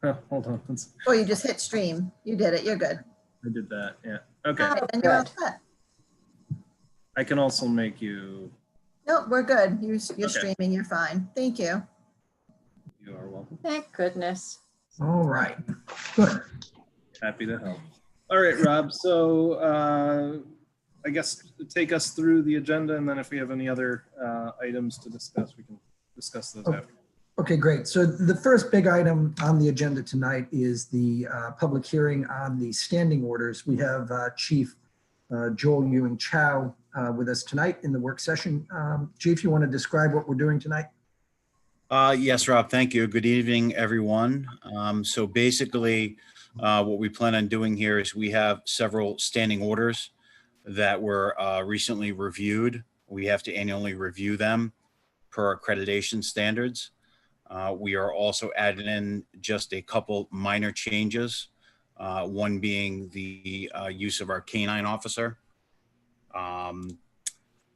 Hold on. Oh, you just hit stream. You did it. You're good. I did that. Yeah. Okay. All right, then you're all set. I can also make you. Nope, we're good. You're Okay. streaming. You're fine. Thank you. You are welcome. Thank goodness. All right, good. Happy to help. All right, Rob. So I guess take us through the agenda, and then if we have any other items to discuss, we can discuss those after. Okay, great. So the first big item on the agenda tonight is the public hearing on the standing orders. We have Chief Joel Ewing Chow with us tonight in the work session. Chief, you want to describe what we're doing tonight? Yes, Rob, thank you. Good evening, everyone. So basically, what we plan on doing here is we have several standing orders that were recently reviewed. We have to annually review them per accreditation standards. We are also adding in just a couple minor changes, one being the use of our canine officer.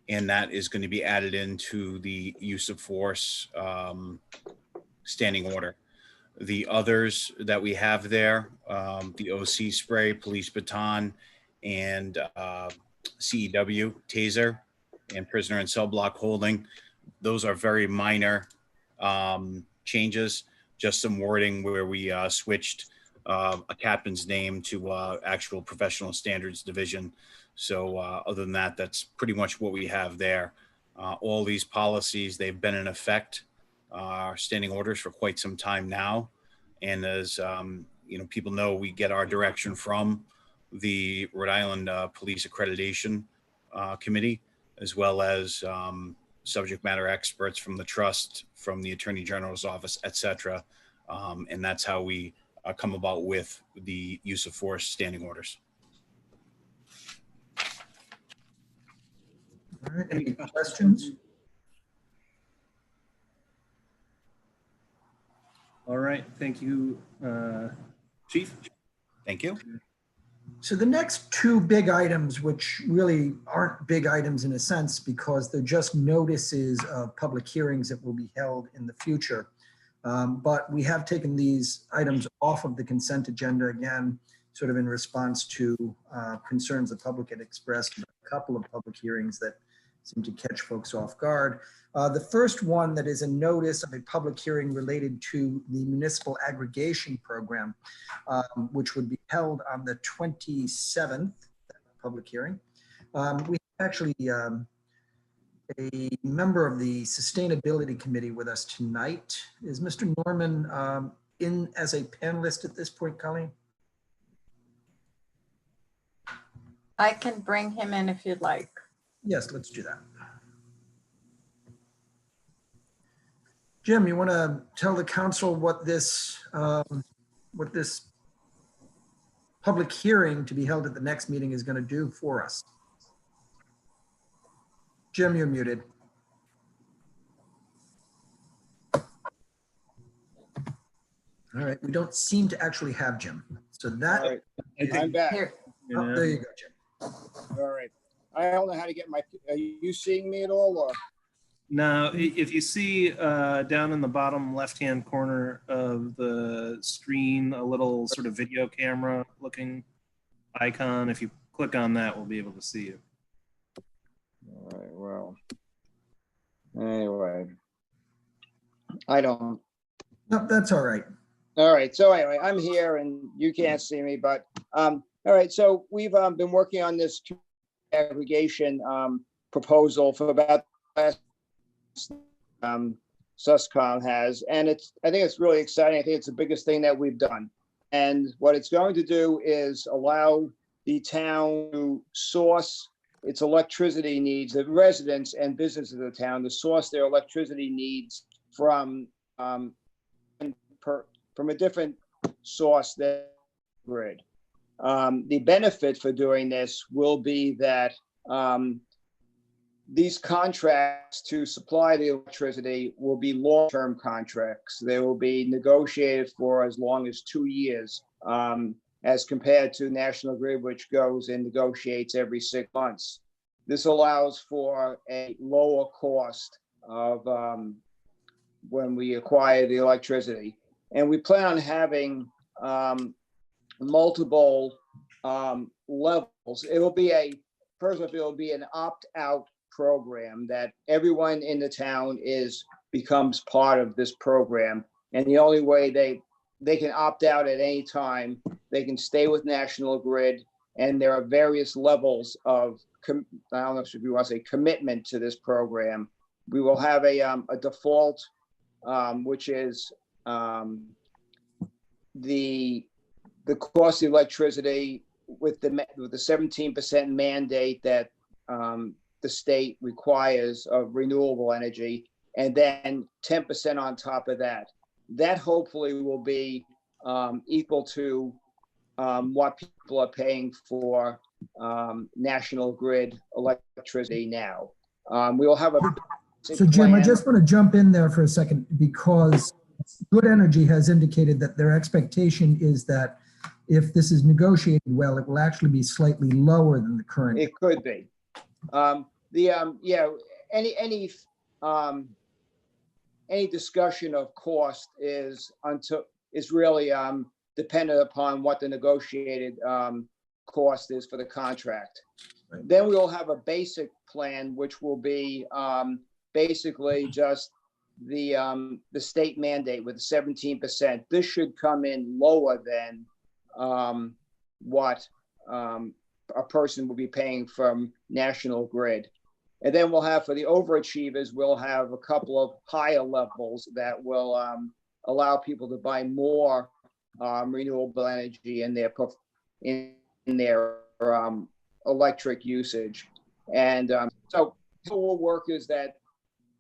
And that is going to be added into the use of force standing order. The others that we have there, the OC spray, police baton, and CEW, taser, and prisoner and cell block holding, those are very minor changes, just some wording where we switched a captain's name to actual professional standards division. So other than that, that's pretty much what we have there. All these policies, they've been in effect, standing orders for quite some time now. And as people know, we get our direction from the Rhode Island Police Accreditation Committee, as well as subject matter experts from the trust, from the Attorney General's office, et cetera. And that's how we come about with the use of force standing orders. All right, any questions? All right. Thank you, Chief. Thank you. So the next two big items, which really aren't big items in a sense, because they're just notices of public hearings that will be held in the future. But we have taken these items off of the consent agenda again, sort of in response to concerns the public had expressed in a couple of public hearings that seem to catch folks off guard. The first one that is a notice of a public hearing related to the municipal aggregation program, which would be held on the 27th, public hearing. We actually a member of the Sustainability Committee with us tonight. Is Mr. Norman in as a panelist at this point, Colleen? I can bring him in if you'd like. Yes, let's do that. Jim, you want to tell the council what this public hearing to be held at the next meeting is going to do for us? Jim, you're muted. All right, we don't seem to actually have Jim. So that, All right. I'm back. Here. oh, there you go, Jim. All right. I don't know how to get my, are you seeing me at all or? Now, if you see down in the bottom left-hand corner of the screen, a little sort of video camera looking icon, if you click on that, we'll be able to see you. All right, well, anyway, I don't. No, that's all right. All right, so anyway, I'm here and you can't see me, but all right, so we've been working on this aggregation proposal for about last SUSCOM has, and I think it's really exciting. I think it's the biggest thing that we've done. And what it's going to do is allow the town to source its electricity needs, the residents and businesses of the town to source their electricity needs from a different source than grid. The benefit for doing this will be that these contracts to supply the electricity will be long-term contracts. They will be negotiated for as long as 2 years, as compared to National Grid, which goes and negotiates every 6 months. This allows for a lower cost of when we acquire the electricity. And we plan on having multiple levels. It'll be an opt-out program that everyone in the town becomes part of this program. And the only way they can opt out at any time, they can stay with National Grid. And there are various levels of, I don't know if you want to say commitment to this program. We will have a default, which is the cost of electricity with the 17% mandate that the state requires of renewable energy, and then 10% on top of that. That hopefully will be equal to what people are paying for National Grid electricity now. We will have a So Jim, I plan. just want to jump in there for a second because Good Energy has indicated that their expectation is that if this is negotiated well, it will actually be slightly lower than the current. It could be. Any discussion of cost is really dependent upon what the negotiated cost is for the contract. Right. Then we will have a basic plan, which will be basically just the state mandate with 17%. This should come in lower than what a person will be paying from National Grid. And then we'll have, for the overachievers, we'll have a couple of higher levels that will allow people to buy more renewable energy in their electric usage. And so how it will work is that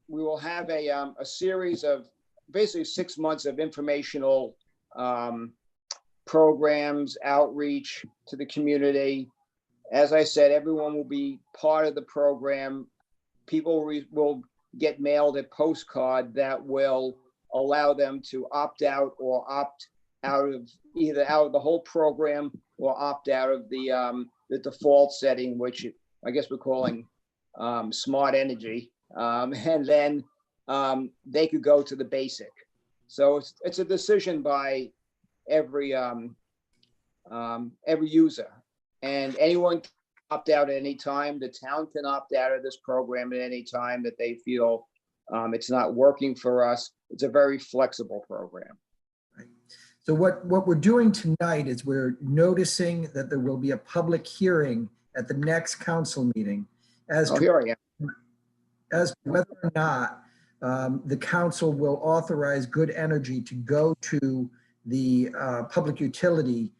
we will have a series of basically 6 months of informational programs, outreach to the community. As I said, everyone will be part of the program. People will get mailed a postcard that will allow them to opt out or opt out of either out of the whole program or opt out of the default setting, which I guess we're calling smart energy. And then they could go to the basic. So it's a decision by every user. And anyone can opt out at any time. The town can opt out of this program at any time that they feel it's not working for us. It's a very flexible program. Right. So what we're doing tonight is we're noticing that there will be a public hearing at the next council meeting as to Here I am. as to whether or not the council will authorize Good Energy to go to the Public Utility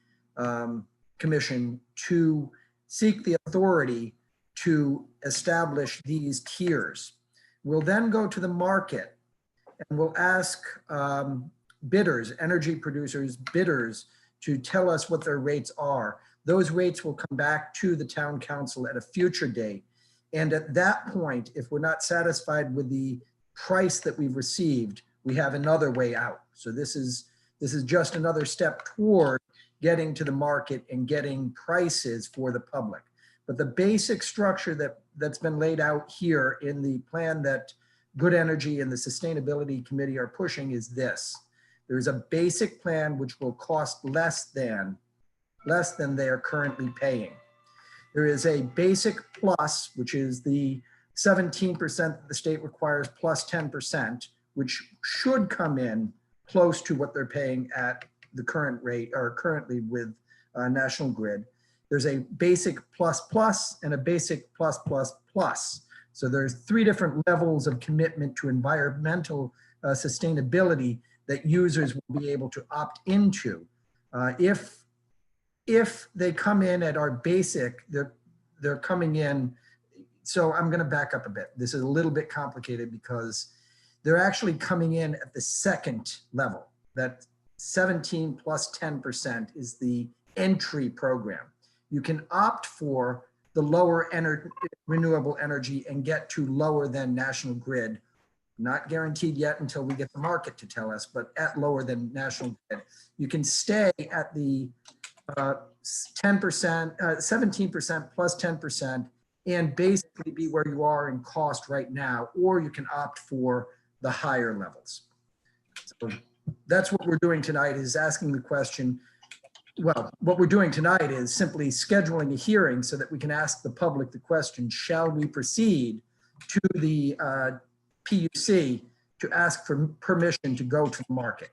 Commission to seek the authority to establish these tiers. We'll then go to the market and we'll ask bidders, energy producers, bidders, to tell us what their rates are. Those rates will come back to the town council at a future date. And at that point, if we're not satisfied with the price that we've received, we have another way out. So this is just another step toward getting to the market and getting prices for the public. But the basic structure that's been laid out here in the plan that Good Energy and the Sustainability Committee are pushing is this. There's a basic plan which will cost less than they are currently paying. There is a basic plus, which is the 17% that the state requires plus 10%, which should come in close to what they're paying at the current rate or currently with National Grid. There's a basic plus plus and a basic plus plus plus. So there's 3 different levels of commitment to environmental sustainability that users will be able to opt into. If they come in at our basic, they're coming in. So I'm going to back up a bit. This is a little bit complicated because they're actually coming in at the second level. That 17 plus 10% is the entry program. You can opt for the lower renewable energy and get to lower than National Grid. Not guaranteed yet until we get the market to tell us, but at lower than National Grid. You can stay at the 10%, 17% plus 10% and basically be where you are in cost right now, or you can opt for the higher levels. So that's what we're doing tonight, is asking the question. Well, what we're doing tonight is simply scheduling a hearing so that we can ask the public the question, shall we proceed to the PUC to ask for permission to go to the market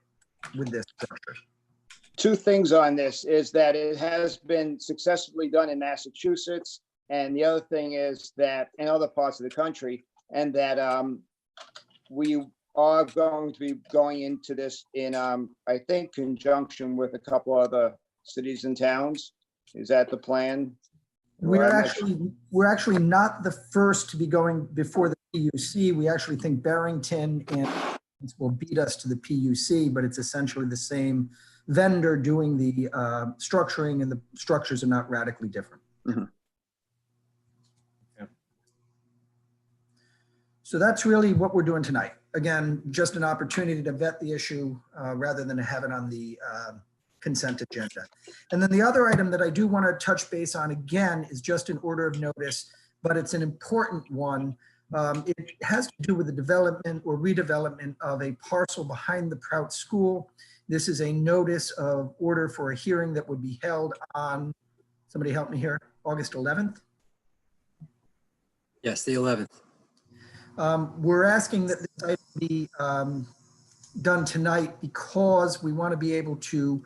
with this structure? Two things on this is that it has been successfully done in Massachusetts. And the other thing is that in other parts of the country, and that we are going to be going into this in, I think, conjunction with a couple other cities and towns. Is that the plan? We're actually not the first to be going before the PUC. We actually think Barrington and will beat us to the PUC, but it's essentially the same vendor doing the structuring, and the structures are not radically different. Mhm. Yeah. So that's really what we're doing tonight. Again, just an opportunity to vet the issue rather than have it on the consent agenda. And then the other item that I do want to touch base on again is just an order of notice, but it's an important one. It has to do with the development or redevelopment of a parcel behind the Prout School. This is a notice of order for a hearing that would be held on, somebody help me here, August 11th. Yes, the 11th. We're asking that this item be done tonight because we want to be able to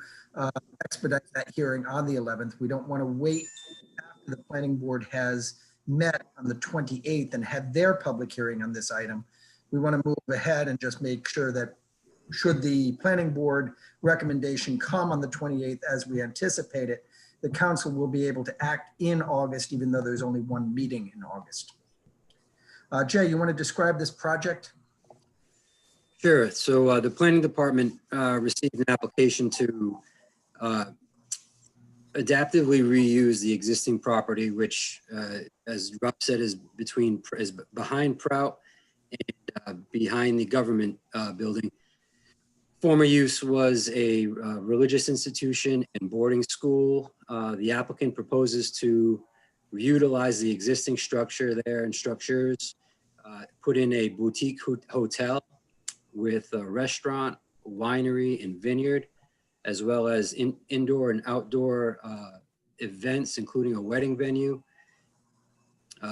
expedite that hearing on the 11th. We don't want to wait after the planning board has met on the 28th and had their public hearing on this item. We want to move ahead and just make sure that should the planning board recommendation come on the 28th as we anticipate it, the council will be able to act in August, even though there's only one meeting in August. Jay, you want to describe this project? Sure. So the planning department received an application to adaptively reuse the existing property, which, as Rob said, is behind Prout and behind the government building. Former use was a religious institution and boarding school. The applicant proposes to utilize the existing structure there and structures, put in a boutique hotel with a restaurant, winery, and vineyard, as well as indoor and outdoor events, including a wedding venue,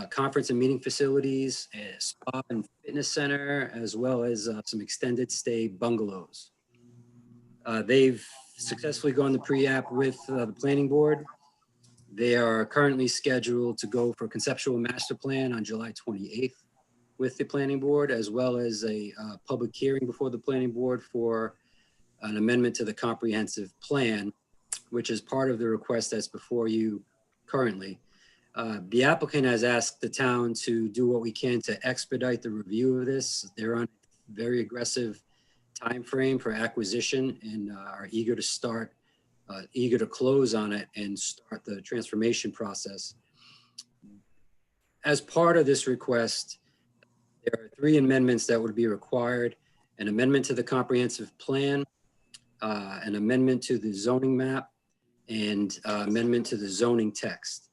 conference and meeting facilities, a spa and fitness center, as well as some extended stay bungalows. They've successfully gone the pre-app with the planning board. They are currently scheduled to go for conceptual master plan on July 28th with the planning board, as well as a public hearing before the planning board for an amendment to the comprehensive plan, which is part of the request that's before you currently. The applicant has asked the town to do what we can to expedite the review of this. They're on a very aggressive timeframe for acquisition and are eager to close on it and start the transformation process. As part of this request, there are 3 amendments that would be required: an amendment to the comprehensive plan, an amendment to the zoning map, and amendment to the zoning text.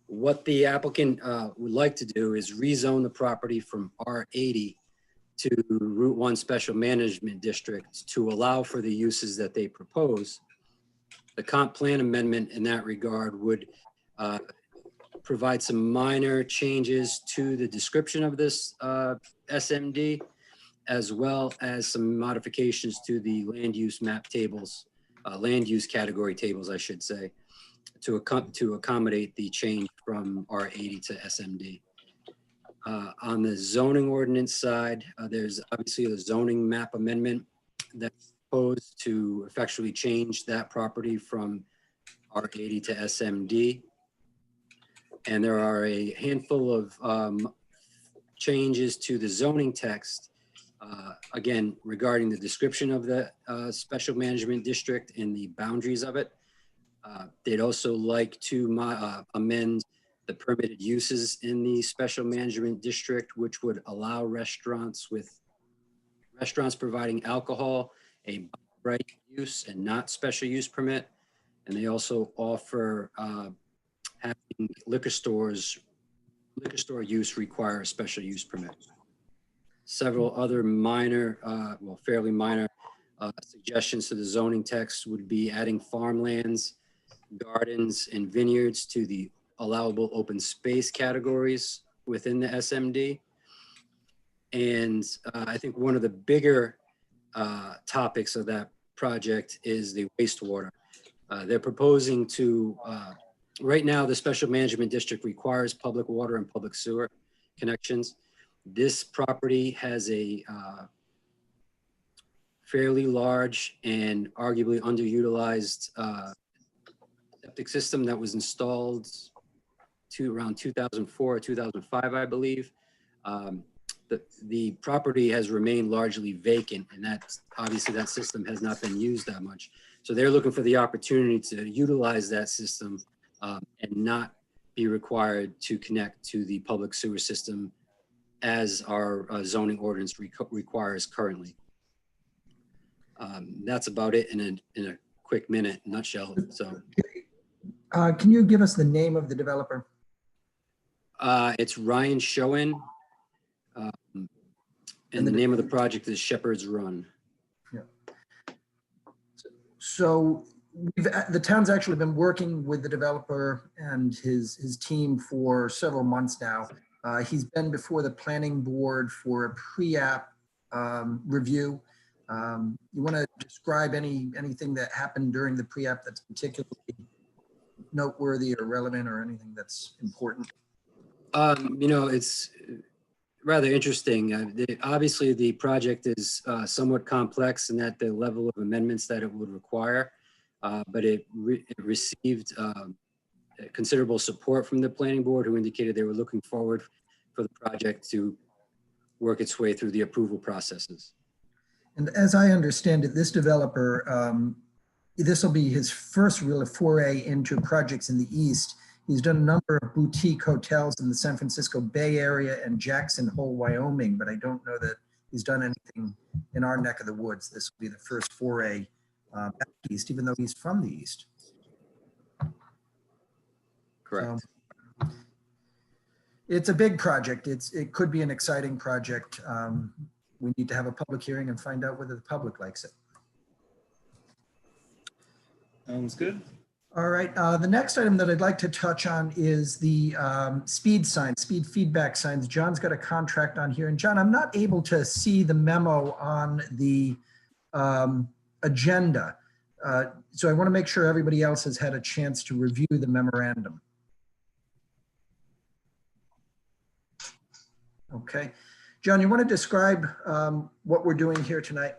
What the applicant would like to do is rezone the property from R80 to Route 1 Special Management District to allow for the uses that they propose. The comp plan amendment in that regard would provide some minor changes to the description of this SMD, as well as some modifications to the land use map tables, land use category tables, I should say, to accommodate the change from R80 to SMD. On the zoning ordinance side, there's obviously a zoning map amendment that's proposed to effectually change that property from R80 to SMD. And there are a handful of changes to the zoning text, again, regarding the description of the special management district and the boundaries of it. They'd also like to amend the permitted uses in the special management district, which would allow restaurants providing alcohol a right use and not special use permit. And they also offer having liquor store use require a special use permit. Several other minor, fairly minor Suggestions to the zoning text would be adding farmlands, gardens, and vineyards to the allowable open space categories within the SMD. And I think one of the bigger topics of that project is the wastewater. They're proposing to, right now, the special management district requires public water and public sewer connections. This property has a fairly large and arguably underutilized septic system that was installed around 2004 or 2005, I believe. The property has remained largely vacant, and that's obviously that system has not been used that much. So they're looking for the opportunity to utilize that system and not be required to connect to the public sewer system as our zoning ordinance requires currently. That's about it in a quick nutshell. So Can you give us the name of the developer? it's Ryan Schoen. And the name of the project is Shepherd's Run. So the town's actually been working with the developer and his team for several months now. He's been before the planning board for a pre-app review. You want to describe anything that happened during the pre-app that's particularly noteworthy or relevant or anything that's important? It's rather interesting. Obviously, the project is somewhat complex in that the level of amendments that it would require, but it received considerable support from the planning board, who indicated they were looking forward for the project to work its way through the approval processes. And as I understand it, this developer, this will be his first real foray into projects in the East. He's done a number of boutique hotels in the San Francisco Bay Area and Jackson Hole, Wyoming, but I don't know that he's done anything in our neck of the woods. This will be the first foray back East, even though he's from the East. Correct. So, it's a big project. It could be an exciting project. We need to have a public hearing and find out whether the public likes it. Sounds good. All right, the next item that I'd like to touch on is the speed feedback signs. John's got a contract on here. And John, I'm not able to see the memo on the agenda. So I want to make sure everybody else has had a chance to review the memorandum. Okay. John, you want to describe what we're doing here tonight?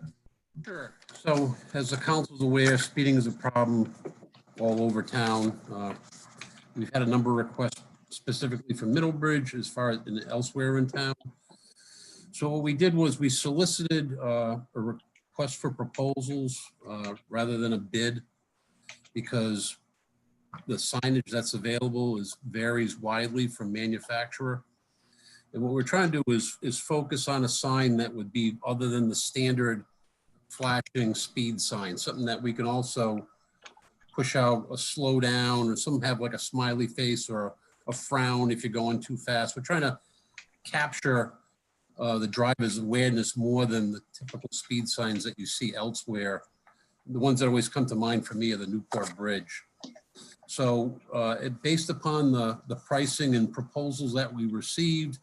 Sure. So as the council's aware, speeding is a problem all over town. We've had a number of requests specifically from Middlebridge as far as elsewhere in town. So what we did was we solicited a request for proposals rather than a bid, because the signage that's available varies widely from manufacturer. And what we're trying to do is focus on a sign that would be other than the standard flashing speed sign, something that we can also push out a slow down, or some have like a smiley face or a frown if you're going too fast. We're trying to capture the driver's awareness more than the typical speed signs that you see elsewhere. The ones that always come to mind for me are the Newport Bridge. So based upon the pricing and proposals that we received,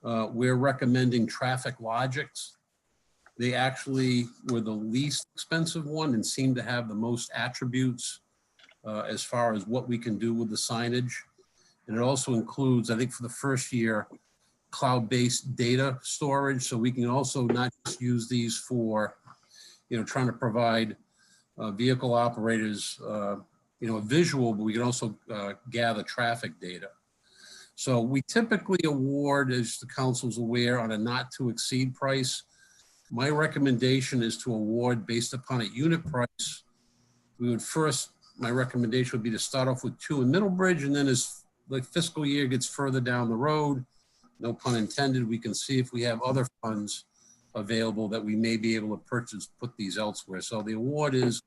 we're recommending Traffic Logics. They actually were the least expensive one and seem to have the most attributes as far as what we can do with the signage. And it also includes, I think for the first year, cloud-based data storage. So we can also not just use these for, trying to provide vehicle operators, a visual, but we can also gather traffic data. So we typically award, as the council's aware, on a not to exceed price. My recommendation is to award based upon a unit price. My recommendation would be to start off with 2 in Middlebridge, and then as the fiscal year gets further down the road, no pun intended, we can see if we have other funds available that we may be able to put these elsewhere. So the award is,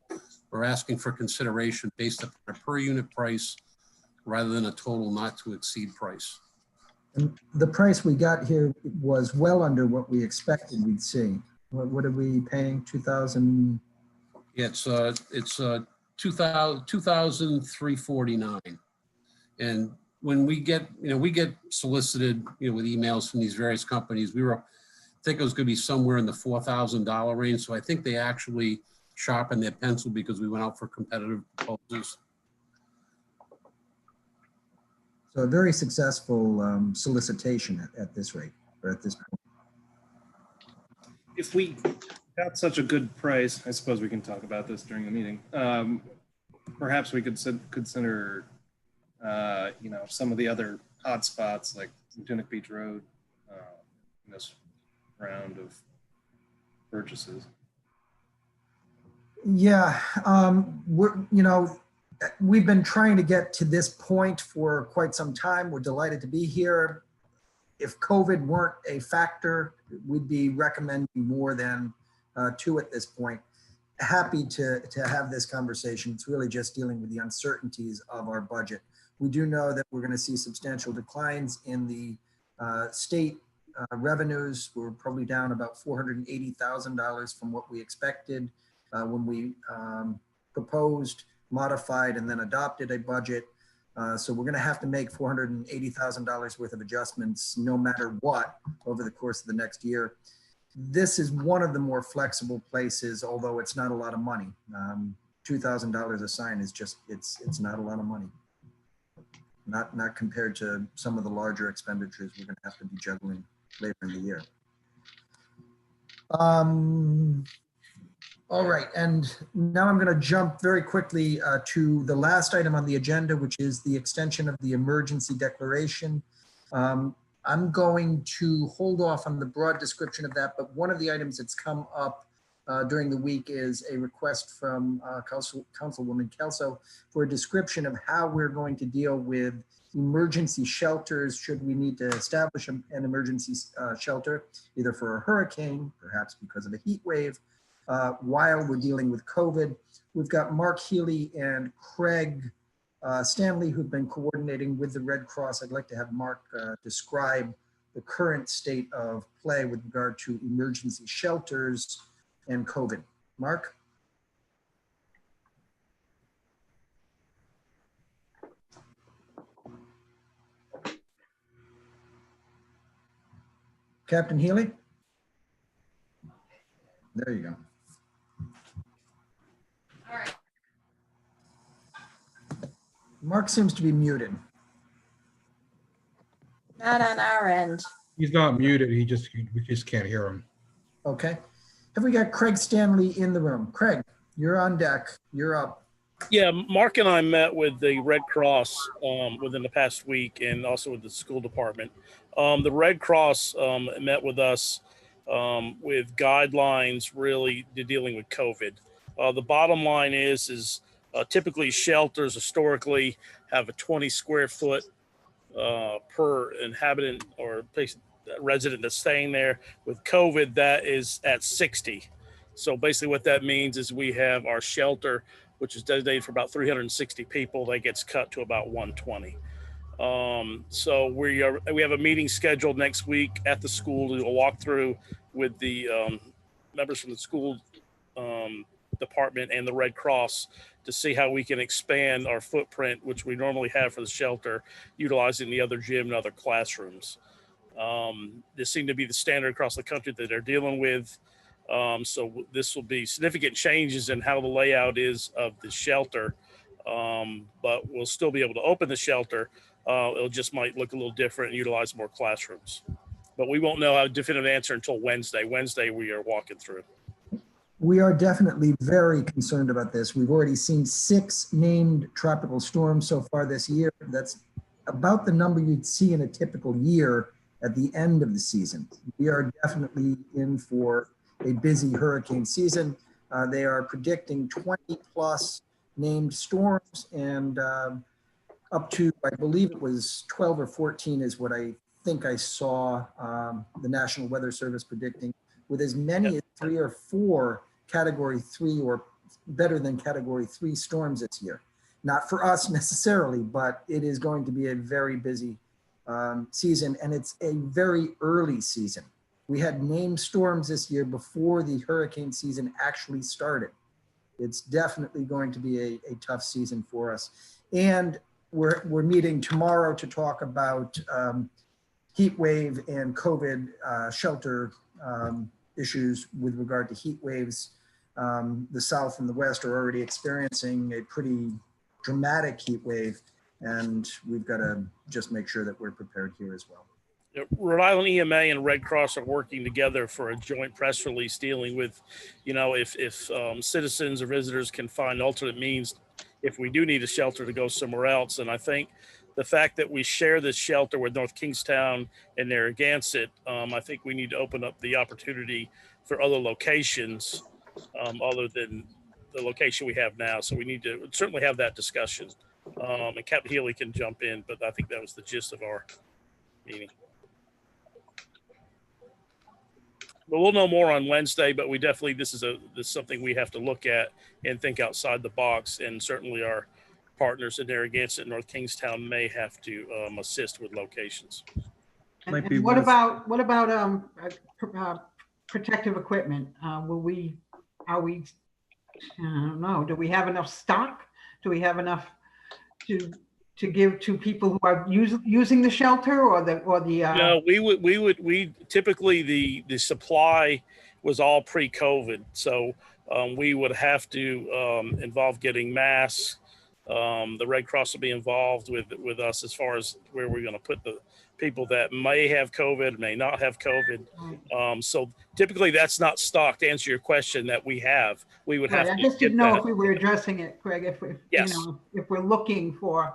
we're asking for consideration based upon a per unit price rather than a total not to exceed price. And the price we got here was well under what we expected we'd see. What are we paying? 2,000? It's 2,349. And when we get, we get solicited, with emails from these various companies, think it was going to be somewhere in the $4,000 range. So I think they actually sharpened their pencil because we went out for competitive proposals. So a very successful solicitation at this rate, or at this point. If we got such a good price, I suppose we can talk about this during the meeting. Perhaps we could consider, some of the other hot spots like Tunic Beach Road in this round of purchases. Yeah, we've been trying to get to this point for quite some time. We're delighted to be here. If COVID weren't a factor, we'd be recommending more than 2 at this point. Happy to have this conversation. It's really just dealing with the uncertainties of our budget. We do know that we're going to see substantial declines in the state revenues. We're probably down about $480,000 from what we expected when we proposed, modified, and then adopted a budget. So we're going to have to make $480,000 worth of adjustments no matter what over the course of the next year. This is one of the more flexible places, although it's not a lot of money. $2,000 a sign is just, it's not a lot of money. Not compared to some of the larger expenditures we're going to have to be juggling later in the year. All right, and now I'm going to jump very quickly to the last item on the agenda, which is the extension of the emergency declaration. I'm going to hold off on the broad description of that, but one of the items that's come up during the week is a request from Councilwoman Kelso for a description of how we're going to deal with emergency shelters should we need to establish an emergency shelter, either for a hurricane, perhaps because of a heat wave, while we're dealing with COVID. We've got Mark Healy and Craig Stanley, who've been coordinating with the Red Cross. I'd like to have Mark describe the current state of play with regard to emergency shelters and COVID. Mark? Captain Healy? There you go. All right. Mark seems to be muted. Not on our end. He's not muted. We just can't hear him. Okay. Have we got Craig Stanley in the room? Craig, you're on deck. You're up. Yeah, Mark and I met with the Red Cross within the past week and also with the school department. The Red Cross met with us with guidelines really to dealing with COVID. The bottom line is typically shelters historically have a 20 square foot per inhabitant or resident that's staying there. With COVID, that is at 60. So basically what that means is we have our shelter, which is designated for about 360 people, that gets cut to about 120. So we have a meeting scheduled next week at the school to do a walkthrough with the members from the school department and the Red Cross to see how we can expand our footprint, which we normally have for the shelter, utilizing the other gym and other classrooms. This seemed to be the standard across the country that they're dealing with. So this will be significant changes in how the layout is of the shelter, but we'll still be able to open the shelter. It'll just might look a little different and utilize more classrooms. But we won't know a definitive answer until Wednesday. Wednesday, we are walking through. We are definitely very concerned about this. We've already seen 6 named tropical storms so far this year. That's about the number you'd see in a typical year at the end of the season. We are definitely in for a busy hurricane season. They are predicting 20 plus named storms and up to, I believe it was 12 or 14 is what I think I saw the National Weather Service predicting, with as many as 3 or 4 category 3 or better than category 3 storms this year. Not for us necessarily, but it is going to be a very busy season, and it's a very early season. We had named storms this year before the hurricane season actually started. It's definitely going to be a tough season for us. And we're meeting tomorrow to talk about heat wave and COVID shelter issues with regard to heat waves. The South and the West are already experiencing a pretty dramatic heat wave, and we've got to just make sure that we're prepared here as well. Rhode Island EMA and Red Cross are working together for a joint press release dealing with, if citizens or visitors can find alternate means, if we do need a shelter to go somewhere else. And I think the fact that we share this shelter with North Kingstown and Narragansett, I think we need to open up the opportunity for other locations other than the location we have now. So we need to certainly have that discussion. And Captain Healy can jump in, but I think that was the gist of our meeting. But we'll know more on Wednesday, but we definitely, this is something we have to look at and think outside the box. And certainly our partners in Narragansett and North Kingstown may have to assist with locations. And what about protective equipment? I don't know, do we have enough stock? Do we have enough to give to people who are using the shelter or the No, we typically the supply was all pre-COVID. So we would have to involve getting masks. The Red Cross will be involved with us as far as where we're going to put the people that may have COVID, may not have COVID. So typically that's not stocked. To answer your question, that we have, we would have to. I just didn't know if we were addressing it, Craig, Yes. if we're looking for,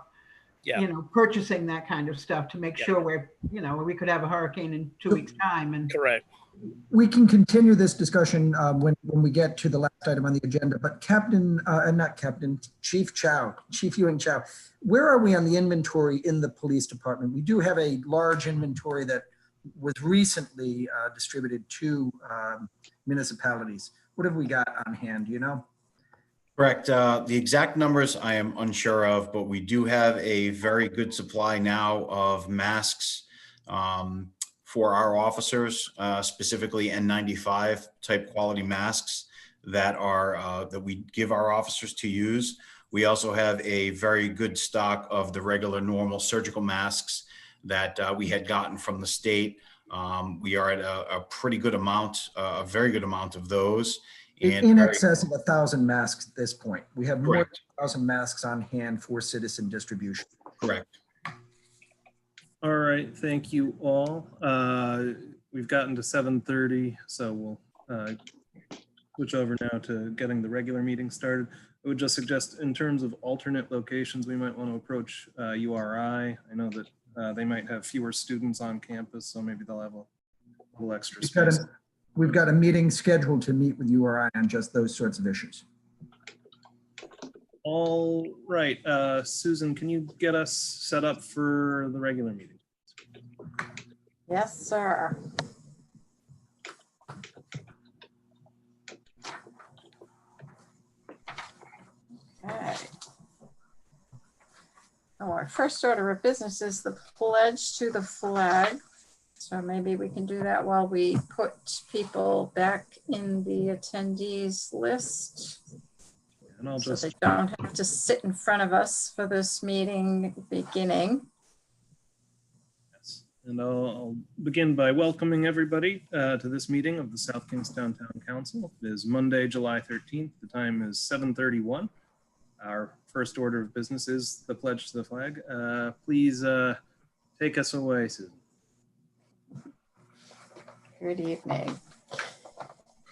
purchasing that kind of stuff to make sure we could have a hurricane in 2 weeks' time. And correct. We can continue this discussion when we get to the last item on the agenda, but Chief Ewing Chow, where are we on the inventory in the police department? We do have a large inventory that was recently distributed to municipalities. What have we got on hand, do you know? Correct. The exact numbers I am unsure of, but we do have a very good supply now of masks for our officers, specifically N95 type quality masks that we give our officers to use. We also have a very good stock of the regular normal surgical masks that we had gotten from the state. We are at a pretty good amount, a very good amount of those. And in excess of 1,000 masks at this point. We have more than 1,000 masks on hand for citizen distribution. Correct. All right, thank you all. We've gotten to 7:30, so we'll switch over now to getting the regular meeting started. I would just suggest in terms of alternate locations, we might want to approach URI. I know that they might have fewer students on campus, so maybe they'll have a little extra space. We've got a meeting scheduled to meet with URI on just those sorts of issues. All right, Susan, can you get us set up for the regular meeting? Yes, sir. Okay. Our first order of business is the pledge to the flag. So maybe we can do that while we put people back in the attendees list. And I'll So just they don't have to sit in front of us for this meeting beginning. And I'll begin by welcoming everybody to this meeting of the South Kingstown Town Council. It is Monday, July 13th. The time is 7:31. Our first order of business is the pledge to the flag. Please take us away, Susan. Good evening.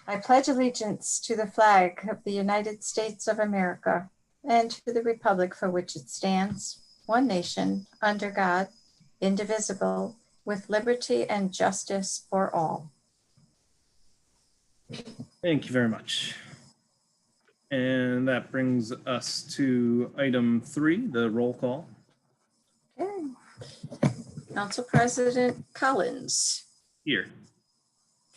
I pledge allegiance to the flag of the United States of America and to the republic for which it stands, one nation, under God, indivisible, with liberty and justice for all. Thank you very much. And that brings us to item 3, the roll call. Okay. Council President Collins. Here.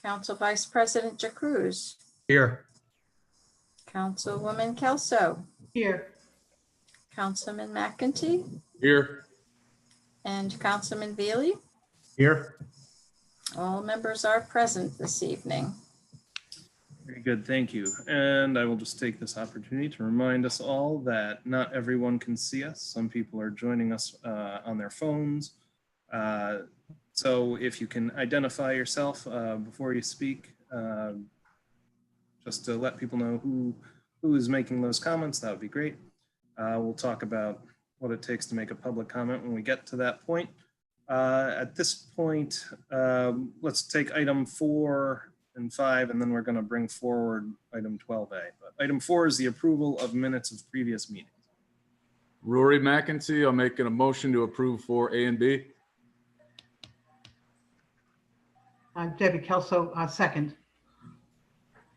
Council Vice President Jacruz. Here. Councilwoman Kelso. here, Councilman McEntee Here. and Councilman Veely. Here. All members are present this evening. Very good, thank you. And I will just take this opportunity to remind us all that not everyone can see us. Some people are joining us on their phones. So if you can identify yourself before you speak, just to let people know who is making those comments, that would be great. We'll talk about what it takes to make a public comment when we get to that point. At this point, let's take item 4 and 5, and then we're going to bring forward item 12A. But item 4 is the approval of minutes of previous meetings. Rory McEntee, I'm making a motion to approve 4A and B. Debbie Kelso, second.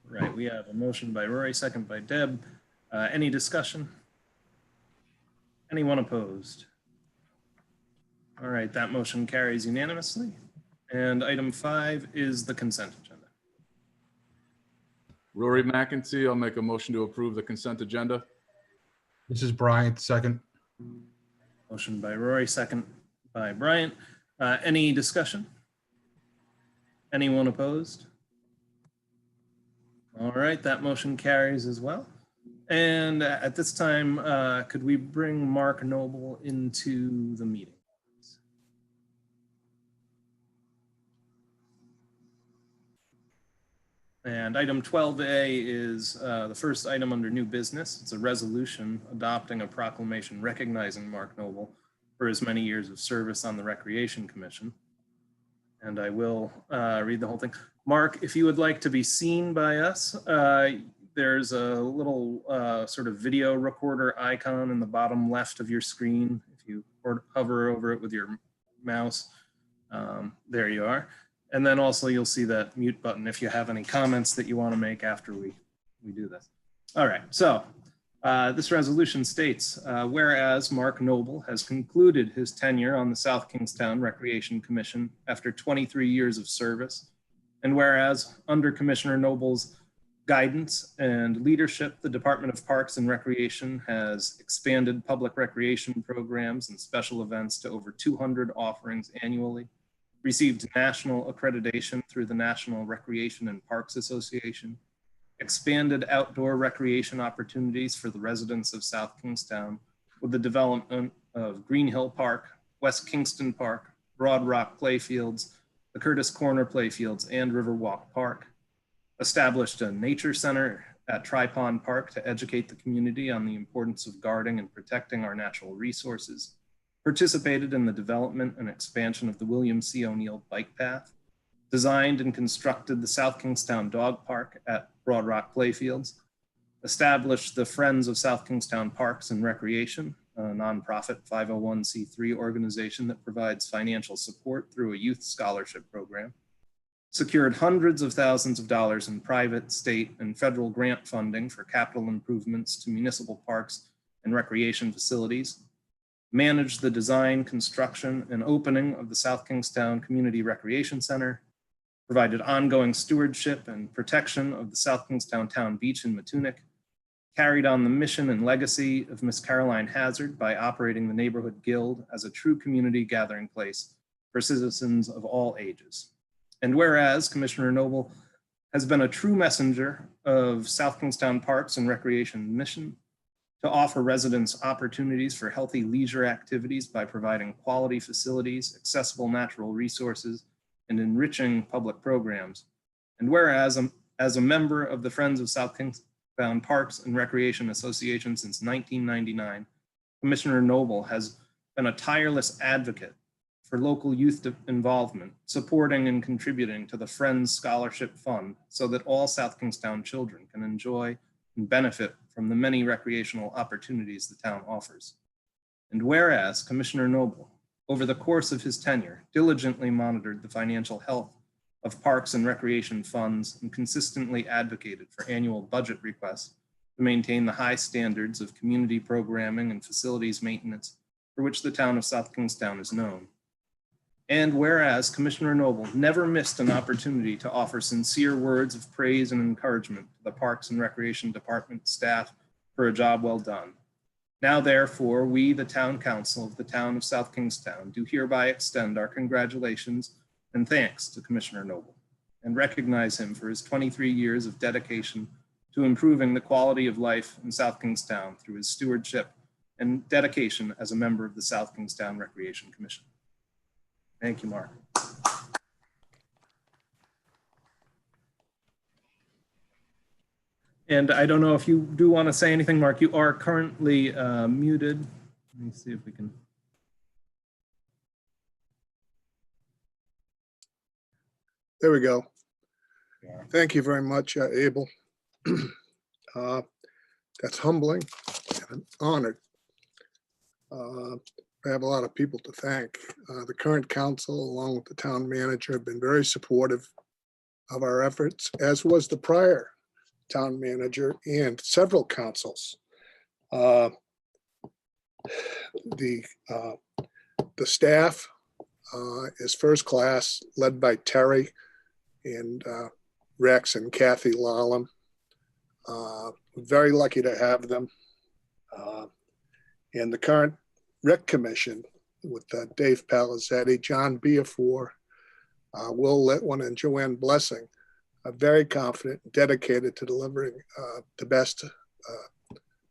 Right, we have a motion by Rory, second by Deb. Any discussion? Anyone opposed? All right, that motion carries unanimously. And item 5 is the consent agenda. Rory McEntee, I'll make a motion to approve the consent agenda. This is Bryant, second. Motion by Rory, second by Bryant. Any discussion? Anyone opposed? All right, that motion carries as well. And at this time, could we bring Mark Noble into the meeting? And item 12A is the first item under new business. It's a resolution adopting a proclamation recognizing Mark Noble for his many years of service on the Recreation Commission. And I will read the whole thing. Mark, if you would like to be seen by us, there's a little sort of video recorder icon in the bottom left of your screen. If you hover over it with your mouse, there you are. And then also you'll see that mute button if you have any comments that you want to make after we do this. All right, so this resolution states, whereas Mark Noble has concluded his tenure on the South Kingstown Recreation Commission after 23 years of service, and whereas under Commissioner Noble's guidance and leadership, the Department of Parks and Recreation has expanded public recreation programs and special events to over 200 offerings annually, received national accreditation through the National Recreation and Parks Association, expanded outdoor recreation opportunities for the residents of South Kingstown with the development of Green Hill Park, West Kingston Park, Broad Rock Playfields, the Curtis Corner Playfields, and Riverwalk Park, established a nature center at Tri-Pond Park to educate the community on the importance of guarding and protecting our natural resources, participated in the development and expansion of the William C. O'Neill Bike Path, designed and constructed the South Kingstown Dog Park at Broad Rock Playfields, established the Friends of South Kingstown Parks and Recreation, a nonprofit 501c3 organization that provides financial support through a youth scholarship program, secured hundreds of thousands of dollars in private, state, and federal grant funding for capital improvements to municipal parks and recreation facilities, managed the design, construction, and opening of the South Kingstown Community Recreation Center, provided ongoing stewardship and protection of the South Kingstown Town Beach in Matunic, carried on the mission and legacy of Miss Caroline Hazard by operating the Neighborhood Guild as a true community gathering place for citizens of all ages. And whereas Commissioner Noble has been a true messenger of South Kingstown Parks and Recreation mission to offer residents opportunities for healthy leisure activities by providing quality facilities, accessible natural resources, and enriching public programs. And whereas as a member of the Friends of South Kingstown Parks and Recreation Association since 1999, Commissioner Noble has been a tireless advocate for local youth involvement, supporting and contributing to the Friends Scholarship Fund so that all South Kingstown children can enjoy and benefit from the many recreational opportunities the town offers. And whereas Commissioner Noble, over the course of his tenure, diligently monitored the financial health of parks and recreation funds and consistently advocated for annual budget requests to maintain the high standards of community programming and facilities maintenance for which the town of South Kingstown is known. And whereas Commissioner Noble never missed an opportunity to offer sincere words of praise and encouragement to the Parks and Recreation Department staff for a job well done. Now, therefore, we, the Town Council of the town of South Kingstown, do hereby extend our congratulations and thanks to Commissioner Noble, and recognize him for his 23 years of dedication to improving the quality of life in South Kingstown through his stewardship and dedication as a member of the South Kingstown Recreation Commission. Thank you, Mark. And I don't know if you do want to say anything, Mark. You are currently muted. Let me see if we can. There we go. Thank you very much, Abel. That's humbling and I'm honored. I have a lot of people to thank. The current council, along with the town manager, have been very supportive of our efforts, as was the prior town manager and several councils. The staff is first class, led by Terry and Rex and Kathy Lallam. Very lucky to have them. And the current Rec Commission with Dave Palizzetti, John Beafor, Will Litwin, and Joanne Blessing are very confident and dedicated to delivering the best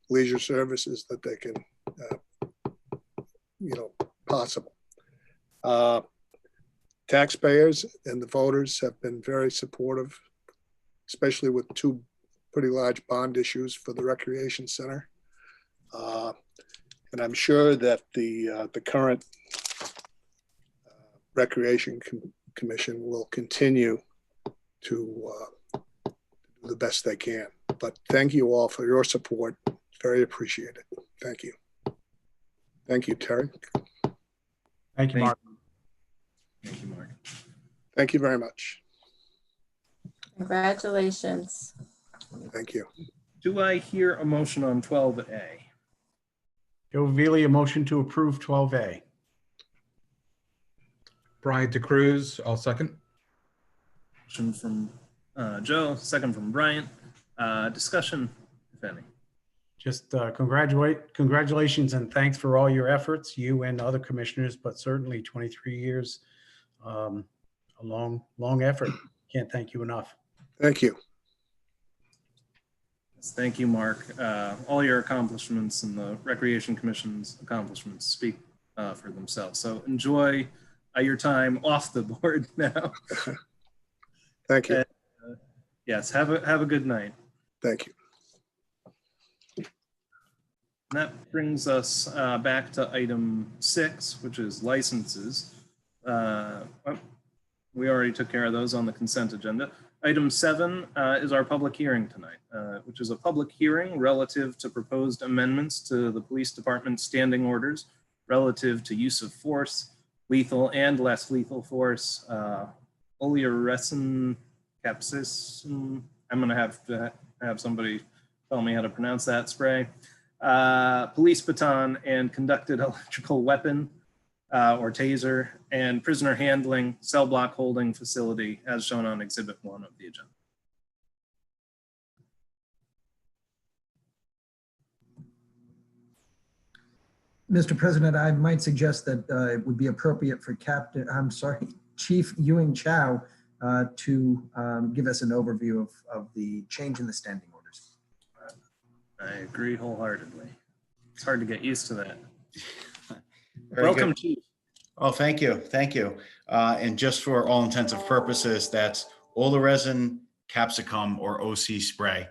leisure services that they can, possible. Taxpayers and the voters have been very supportive, especially with two pretty large bond issues for the Recreation Center. And I'm sure that the current Recreation Commission will continue to do the best they can. But thank you all for your support. Very appreciated. Thank you. Thank you, Terry. Thank you, Mark. Thank you, Mark. Thank you very much. Congratulations. Thank you. Do I hear a motion on 12A? Joe Veely, a motion to approve 12A. Brian DeCruz, I'll second. Motion from Joe, second from Bryant. Discussion, if any. Just congratulations and thanks for all your efforts, you and other commissioners, but certainly 23 years, a long effort. Can't thank you enough. Thank you. Thank you, Mark. All your accomplishments and the Recreation Commission's accomplishments speak for themselves. So enjoy your time off the board now. Thank you. And, yes, have a good night. Thank you. And that brings us back to item 6, which is licenses. We already took care of those on the consent agenda. Item 7 is our public hearing tonight, which is a public hearing relative to proposed amendments to the police department standing orders relative to use of force, lethal and less lethal force, oleoresin capsaicin. I'm going to have somebody tell me how to pronounce that spray. Police baton and conducted electrical weapon or taser, and prisoner handling cell block holding facility as shown on Exhibit 1 of the agenda. Mr. President, I might suggest that it would be appropriate for Chief Ewing Chow to give us an overview of the change in the standing orders. I agree wholeheartedly. It's hard to get used to that. Welcome, Chief. Oh, thank you. Thank you. And just for all intents and purposes, that's oleoresin capsicum or OC spray,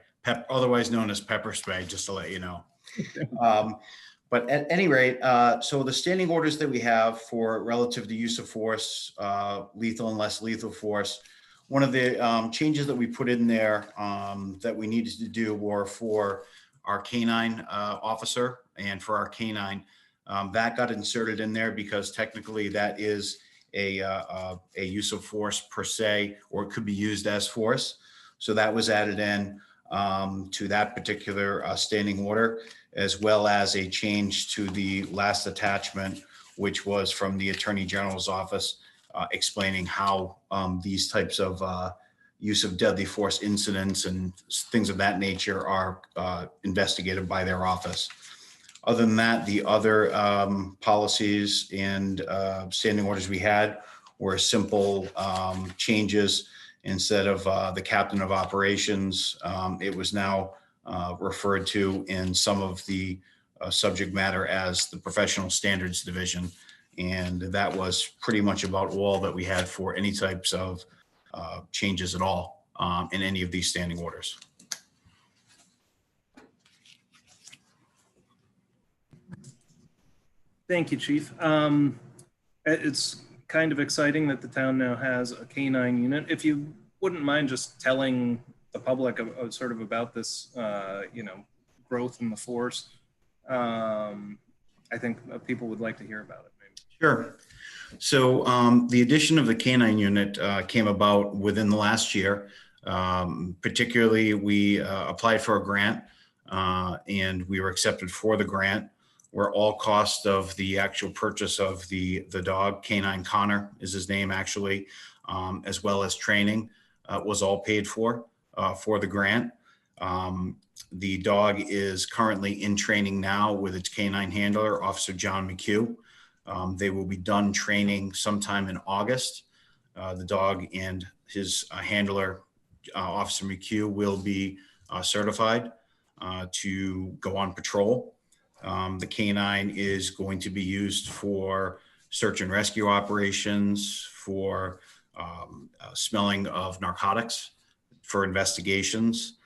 otherwise known as pepper spray, just to let you know. But at any rate, so the standing orders that we have for relative to use of force, lethal and less lethal force, one of the changes that we put in there that we needed to do were for our canine officer and for our canine. That got inserted in there because technically that is a use of force per se, or it could be used as force. So that was added in to that particular standing order, as well as a change to the last attachment, which was from the Attorney General's office, explaining how these types of use of deadly force incidents and things of that nature are investigated by their office. Other than that, the other policies and standing orders we had were simple changes. Instead of the captain of operations, it was now referred to in some of the subject matter as the professional standards division. And that was pretty much about all that we had for any types of changes at all in any of these standing orders. Thank you, Chief. It's kind of exciting that the town now has a K-9 unit. If you wouldn't mind just telling the public sort of about this, growth in the force, I think people would like to hear about it. Maybe. Sure. So the addition of the K-9 unit came about within the last year. Particularly, we applied for a grant and we were accepted for the grant, where all cost of the actual purchase of the dog, K-9 Connor is his name actually, as well as training was all paid for the grant. The dog is currently in training now with its K-9 handler, Officer John McHugh. They will be done training sometime in August. The dog and his handler, Officer McHugh, will be certified to go on patrol. The K-9 is going to be used for search and rescue operations, for smelling of narcotics, for investigations,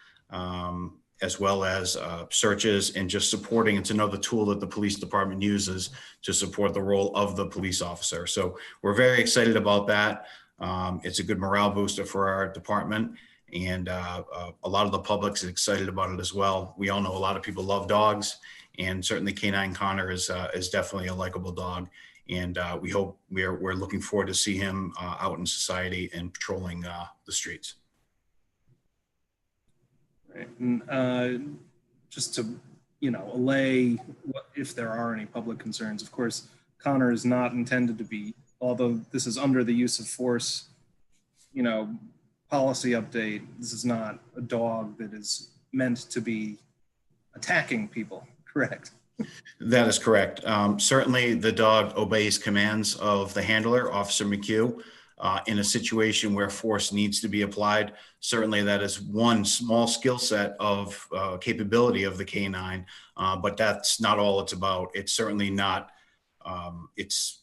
as well as searches and just supporting. It's another tool that the police department uses to support the role of the police officer. So we're very excited about that. It's a good morale booster for our department. And a lot of the public's excited about it as well. We all know a lot of people love dogs, and certainly K-9 Connor is definitely a likable dog. And we're looking forward to see him out in society and patrolling the streets. Right. And just to, allay if there are any public concerns, of course, Connor is not intended to be, although this is under the use of force, policy update, this is not a dog that is meant to be attacking people, correct? That is correct. Certainly the dog obeys commands of the handler, Officer McHugh. In a situation where force needs to be applied, certainly that is one small skill set of capability of the K-9, but that's not all it's about. It's certainly not, its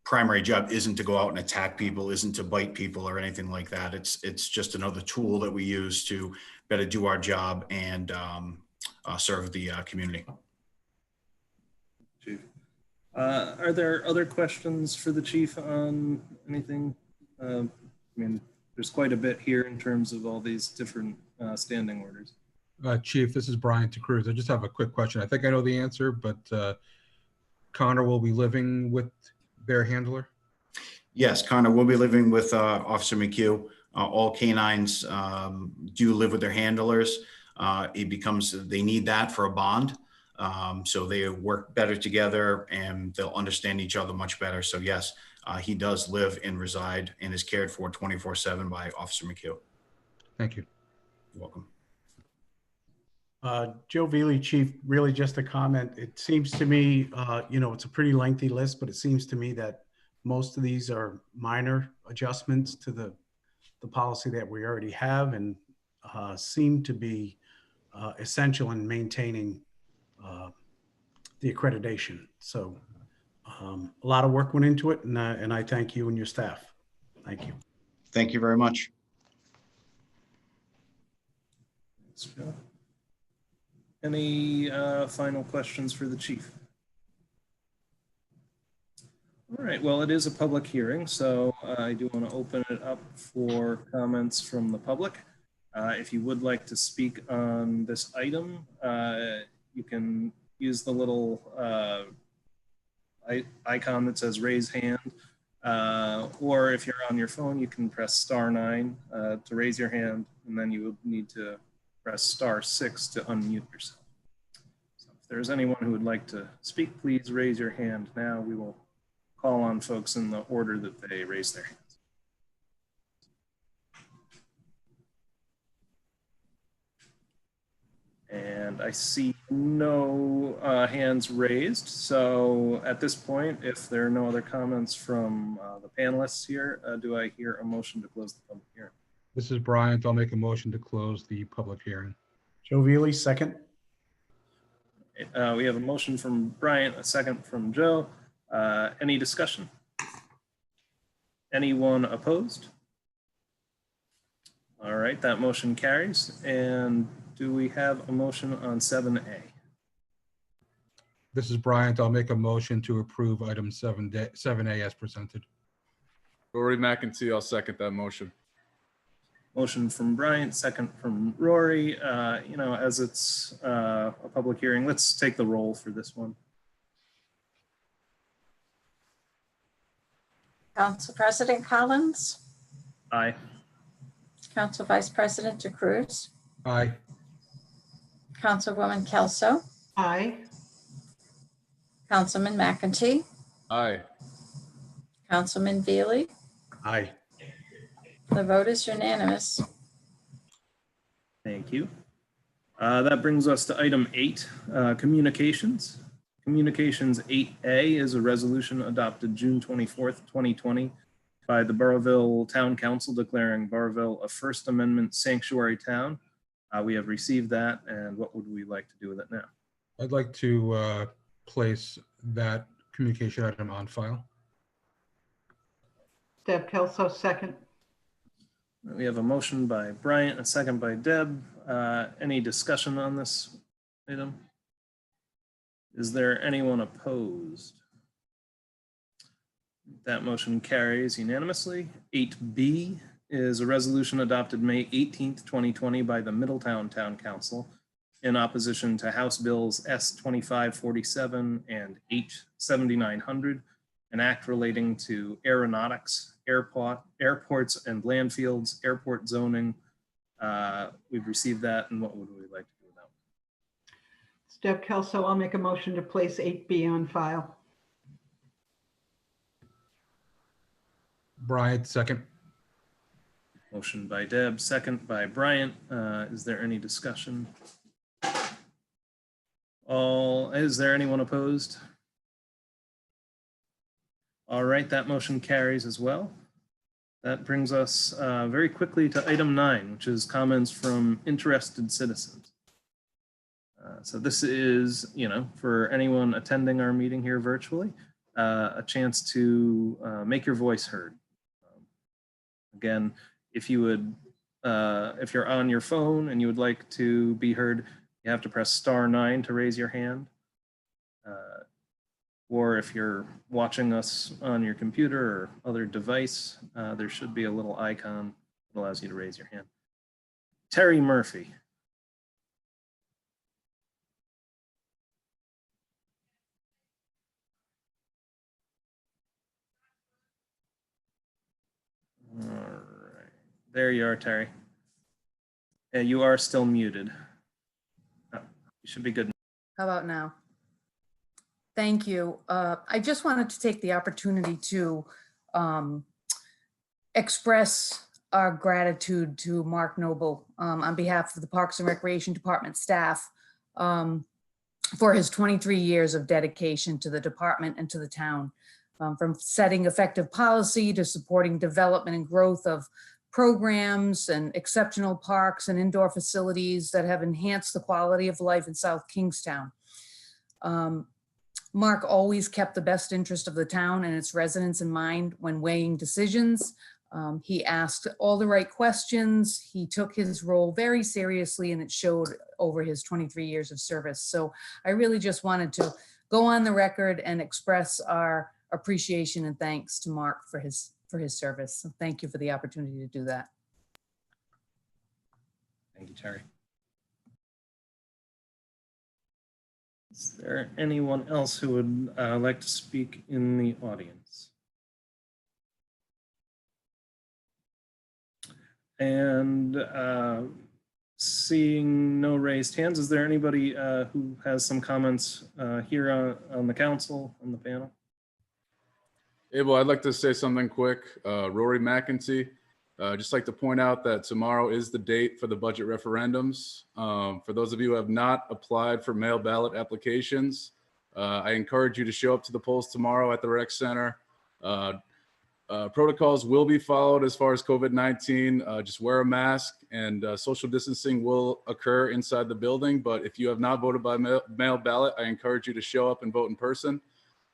primary job isn't to go out and attack people, isn't to bite people or anything like that. It's just another tool that we use to better do our job and serve the community. Chief. Are there other questions for the chief on anything? There's quite a bit here in terms of all these different standing orders. Chief, this is Brian TeCruz. I just have a quick question. I think I know the answer, but Connor will be living with their handler? Yes, Connor will be living with Officer McHugh. All K-9s do live with their handlers. They need that for a bond. So they work better together and they'll understand each other much better. So yes, he does live and reside and is cared for 24/7 by Officer McHugh. Thank you. You're welcome. Joe Veely, Chief, really just a comment. It seems to me, it's a pretty lengthy list, but it seems to me that most of these are minor adjustments to the policy that we already have and seem to be essential in maintaining the accreditation. So a lot of work went into it, and I thank you and your staff. Thank you. Thank you very much. Thanks, Joe. Any final questions for the chief? All right, well, it is a public hearing, so I do want to open it up for comments from the public. If you would like to speak on this item, you can use the little icon that says raise hand, or if you're on your phone, you can press *9 to raise your hand, and then you would need to press *6 to unmute yourself. So if there's anyone who would like to speak, please raise your hand now. We will call on folks in the order that they raise their hands. And I see no hands raised. So at this point, if there are no other comments from the panelists here, do I hear a motion to close the public hearing? This is Bryant. I'll make a motion to close the public hearing. Joe Veely, second. We have a motion from Bryant, a second from Joe. Any discussion? Anyone opposed? All right, that motion carries. And do we have a motion on 7A? This is Bryant. I'll make a motion to approve item 7A as presented. Rory McIntee, I'll second that motion. Motion from Bryant, second from Rory. As it's a public hearing, let's take the roll for this one. Council President Collins, Aye. Council Vice President DeCruz, Aye. Councilwoman Kelso, Aye. Councilman McEntee, Aye. Councilman Veely. Aye. The vote is unanimous. Thank you. That brings us to item 8, communications. Communications 8A is a resolution adopted June 24th, 2020 by the Burrillville Town Council declaring Burrillville a First Amendment sanctuary town. We have received that, and what would we like to do with it now? I'd like to place that communication item on file. Deb Kelso, second. We have a motion by Bryant, a second by Deb. Any discussion on this item? Is there anyone opposed? That motion carries unanimously. 8B is a resolution adopted May 18th, 2020 by the Middletown Town Council in opposition to House Bills S-2547 and H-7900, an act relating to aeronautics, airports and landfields, airport zoning. We've received that, and what would we like to do now? It's Deb Kelso. I'll make a motion to place 8B on file. Bryant, second. Motion by Deb, second by Bryant. Is there any discussion? Is there anyone opposed? All right, that motion carries as well. That brings us very quickly to item 9, which is comments from interested citizens. So this is, for anyone attending our meeting here virtually, a chance to make your voice heard. Again, if you would, if you're on your phone and you would like to be heard, you have to press *9 to raise your hand. Or if you're watching us on your computer or other device, there should be a little icon that allows you to raise your hand. Terry Murphy. All right, there you are, Terry. Yeah, you are still muted. Oh, you should be good. How about now? Thank you. I just wanted to take the opportunity to express our gratitude to Mark Noble on behalf of the Parks and Recreation Department staff for his 23 years of dedication to the department and to the town. From setting effective policy to supporting development and growth of programs and exceptional parks and indoor facilities that have enhanced the quality of life in South Kingstown. Mark always kept the best interest of the town and its residents in mind when weighing decisions. He asked all the right questions. He took his role very seriously, and it showed over his 23 years of service. So I really just wanted to go on the record and express our appreciation and thanks to Mark for his service. So thank you for the opportunity to do that. Thank you, Terry. Is there anyone else who would like to speak in the audience? And seeing no raised hands, is there anybody who has some comments here on the council, on the panel? Abel, I'd like to say something quick. Rory McIntee, Just like to point out that tomorrow is the date for the budget referendums. For those of you who have not applied for mail ballot applications, I encourage you to show up to the polls tomorrow at the rec center. Protocols will be followed as far as COVID-19. Just wear a mask, and social distancing will occur inside the building. But if you have not voted by mail ballot, I encourage you to show up and vote in person.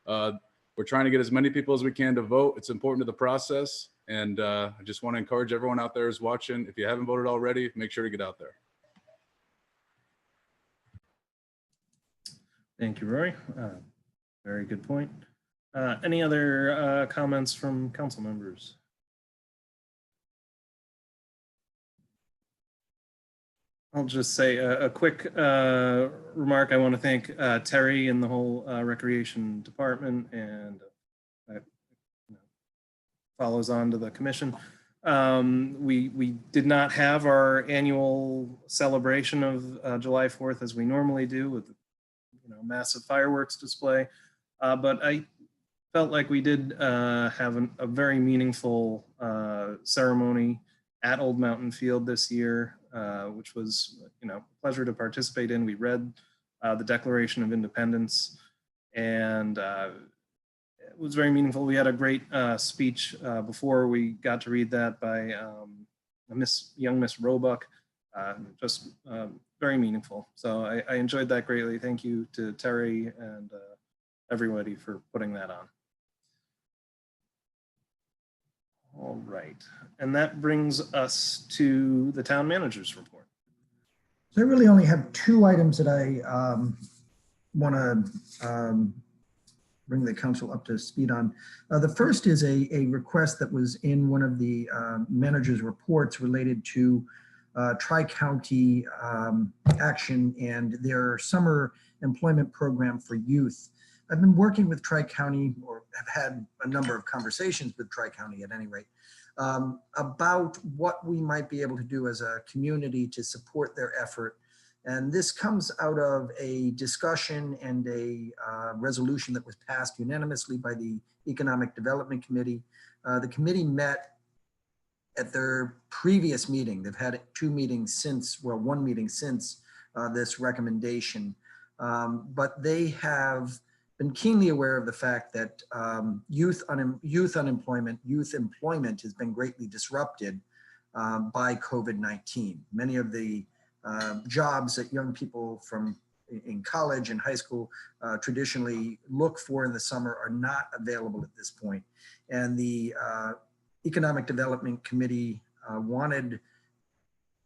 We're trying to get as many people as we can to vote. It's important to the process. And I just want to encourage everyone out there who's watching, if you haven't voted already, make sure to get out there. Thank you, Roy. Very good point. Any other comments from council members? I'll just say a quick remark. I want to thank Terry and the whole recreation department, and follows on to the commission. We did not have our annual celebration of July 4th as we normally do with massive fireworks display, but I felt like we did have a very meaningful ceremony at Old Mountain Field this year, which was a pleasure to participate in. We read the Declaration of Independence, and it was very meaningful. We had a great speech before we got to read that by young Miss Roebuck, just very meaningful. So I enjoyed that greatly. Thank you to Terry and everybody for putting that on. All right, and that brings us to the town manager's report. So I really only have two items that I want to bring the council up to speed on. The first is a request that was in one of the manager's reports related to Tri-County Action and their summer employment program for youth. I've been working with Tri-County, or have had a number of conversations with Tri-County at any rate, about what we might be able to do as a community to support their effort. And this comes out of a discussion and a resolution that was passed unanimously by the Economic Development Committee. The committee met at their previous meeting. They've had two meetings since, well, one meeting since this recommendation, but they have been keenly aware of the fact that youth employment has been greatly disrupted by COVID-19. Many of the jobs that young people in college and high school traditionally look for in the summer are not available at this point. And the Economic Development Committee wanted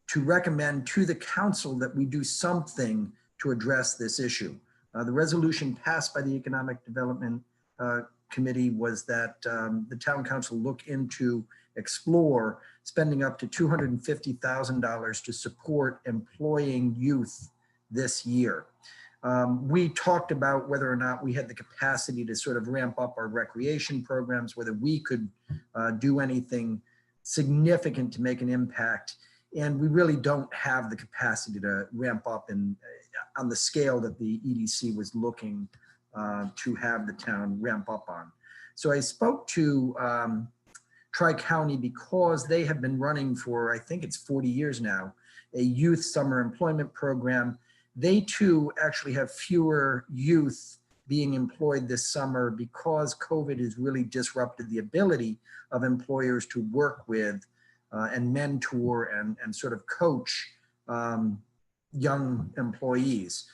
to recommend to the council that we do something to address this issue. The resolution passed by the Economic Development Committee was that the town council look into explore spending up to $250,000 to support employing youth this year. We talked about whether or not we had the capacity to sort of ramp up our recreation programs, whether we could do anything significant to make an impact. And we really don't have the capacity to ramp up on the scale that the EDC was looking to have the town ramp up on. So I spoke to Tri-County because they have been running for, I think it's 40 years now, a youth summer employment program. They too actually have fewer youth being employed this summer because COVID has really disrupted the ability of employers to work with and mentor and sort of coach young employees.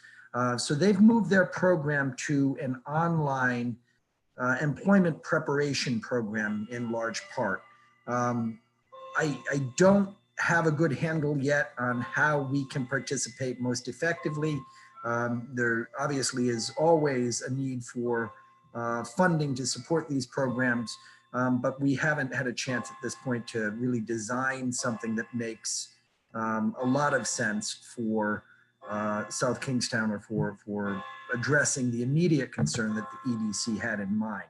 So they've moved their program to an online employment preparation program in large part. I don't have a good handle yet on how we can participate most effectively. There obviously is always a need for funding to support these programs, but we haven't had a chance at this point to really design something that makes a lot of sense for South Kingstown or for addressing the immediate concern that the EDC had in mind.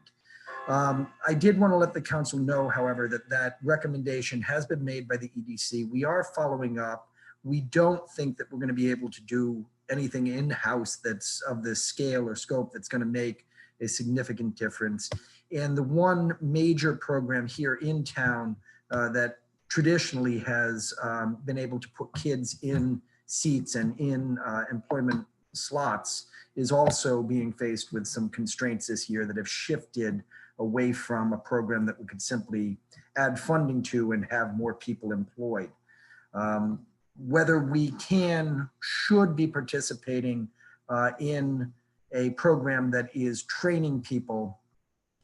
I did want to let the council know, however, that recommendation has been made by the EDC. We are following up. We don't think that we're going to be able to do anything in-house that's of the scale or scope that's going to make a significant difference. And the one major program here in town that traditionally has been able to put kids in seats and in employment slots is also being faced with some constraints this year that have shifted away from a program that we could simply add funding to and have more people employed. Whether we should be participating in a program that is training people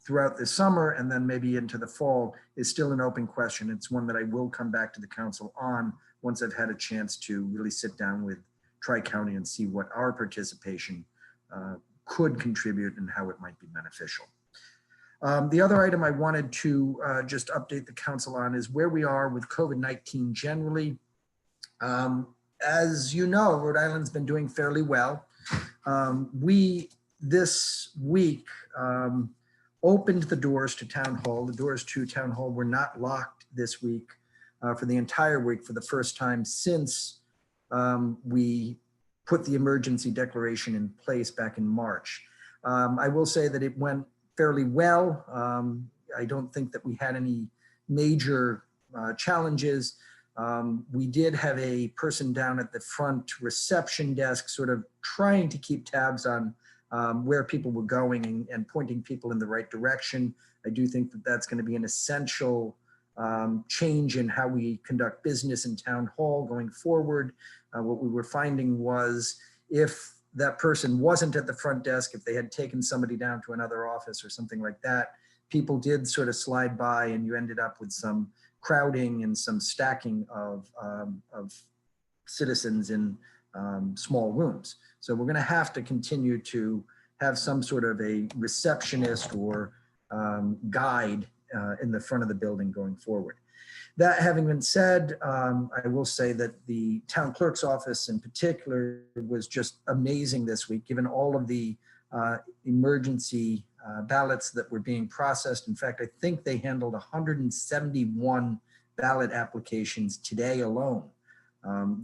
throughout the summer and then maybe into the fall is still an open question. It's one that I will come back to the council on once I've had a chance to really sit down with Tri-County and see what our participation could contribute and how it might be beneficial. The other item I wanted to just update the council on is where we are with COVID-19 generally. As you know, Rhode Island's been doing fairly well. We, this week, opened the doors to Town Hall. The doors to Town Hall were not locked this week for the entire week for the first time since we put the emergency declaration in place back in March. I will say that it went fairly well. I don't think that we had any major challenges. We did have a person down at the front reception desk sort of trying to keep tabs on where people were going and pointing people in the right direction. I do think that that's going to be an essential change in how we conduct business in Town Hall going forward. What we were finding was if that person wasn't at the front desk, if they had taken somebody down to another office or something like that, people did sort of slide by and you ended up with some crowding and some stacking of citizens in small rooms. So we're going to have to continue to have some sort of a receptionist or guide in the front of the building going forward. That having been said, I will say that the town clerk's office in particular was just amazing this week, given all of the emergency ballots that were being processed. In fact, I think they handled 171 ballot applications today alone.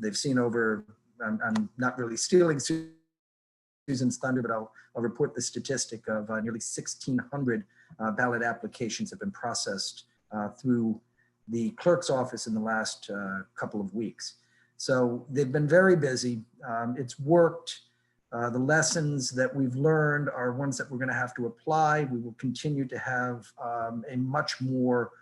They've seen over, I'm not really stealing Susan's thunder, but I'll report the statistic of nearly 1,600 ballot applications have been processed through the clerk's office in the last couple of weeks. So they've been very busy. It's worked. The lessons that we've learned are ones that we're going to have to apply. We will continue to have a much more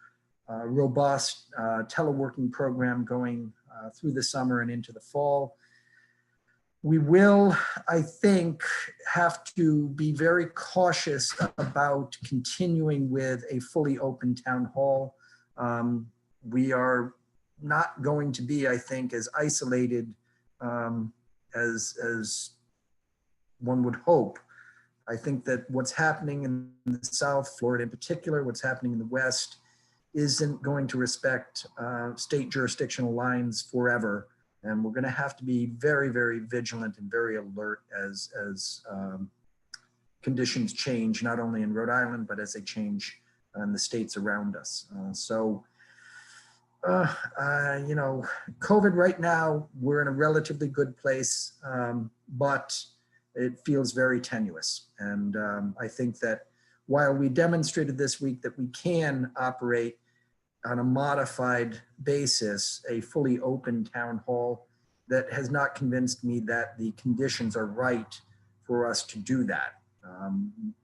robust teleworking program going through the summer and into the fall. We will, I think, have to be very cautious about continuing with a fully open town hall. We are not going to be, I think, as isolated as one would hope. I think that what's happening in the South, Florida in particular, what's happening in the West, isn't going to respect state jurisdictional lines forever. And we're going to have to be very, very vigilant and very alert as conditions change, not only in Rhode Island, but as they change in the states around us. You know, COVID right now, we're in a relatively good place, but it feels very tenuous. And I think that while we demonstrated this week that we can operate on a modified basis, a fully open town hall, that has not convinced me that the conditions are right for us to do that.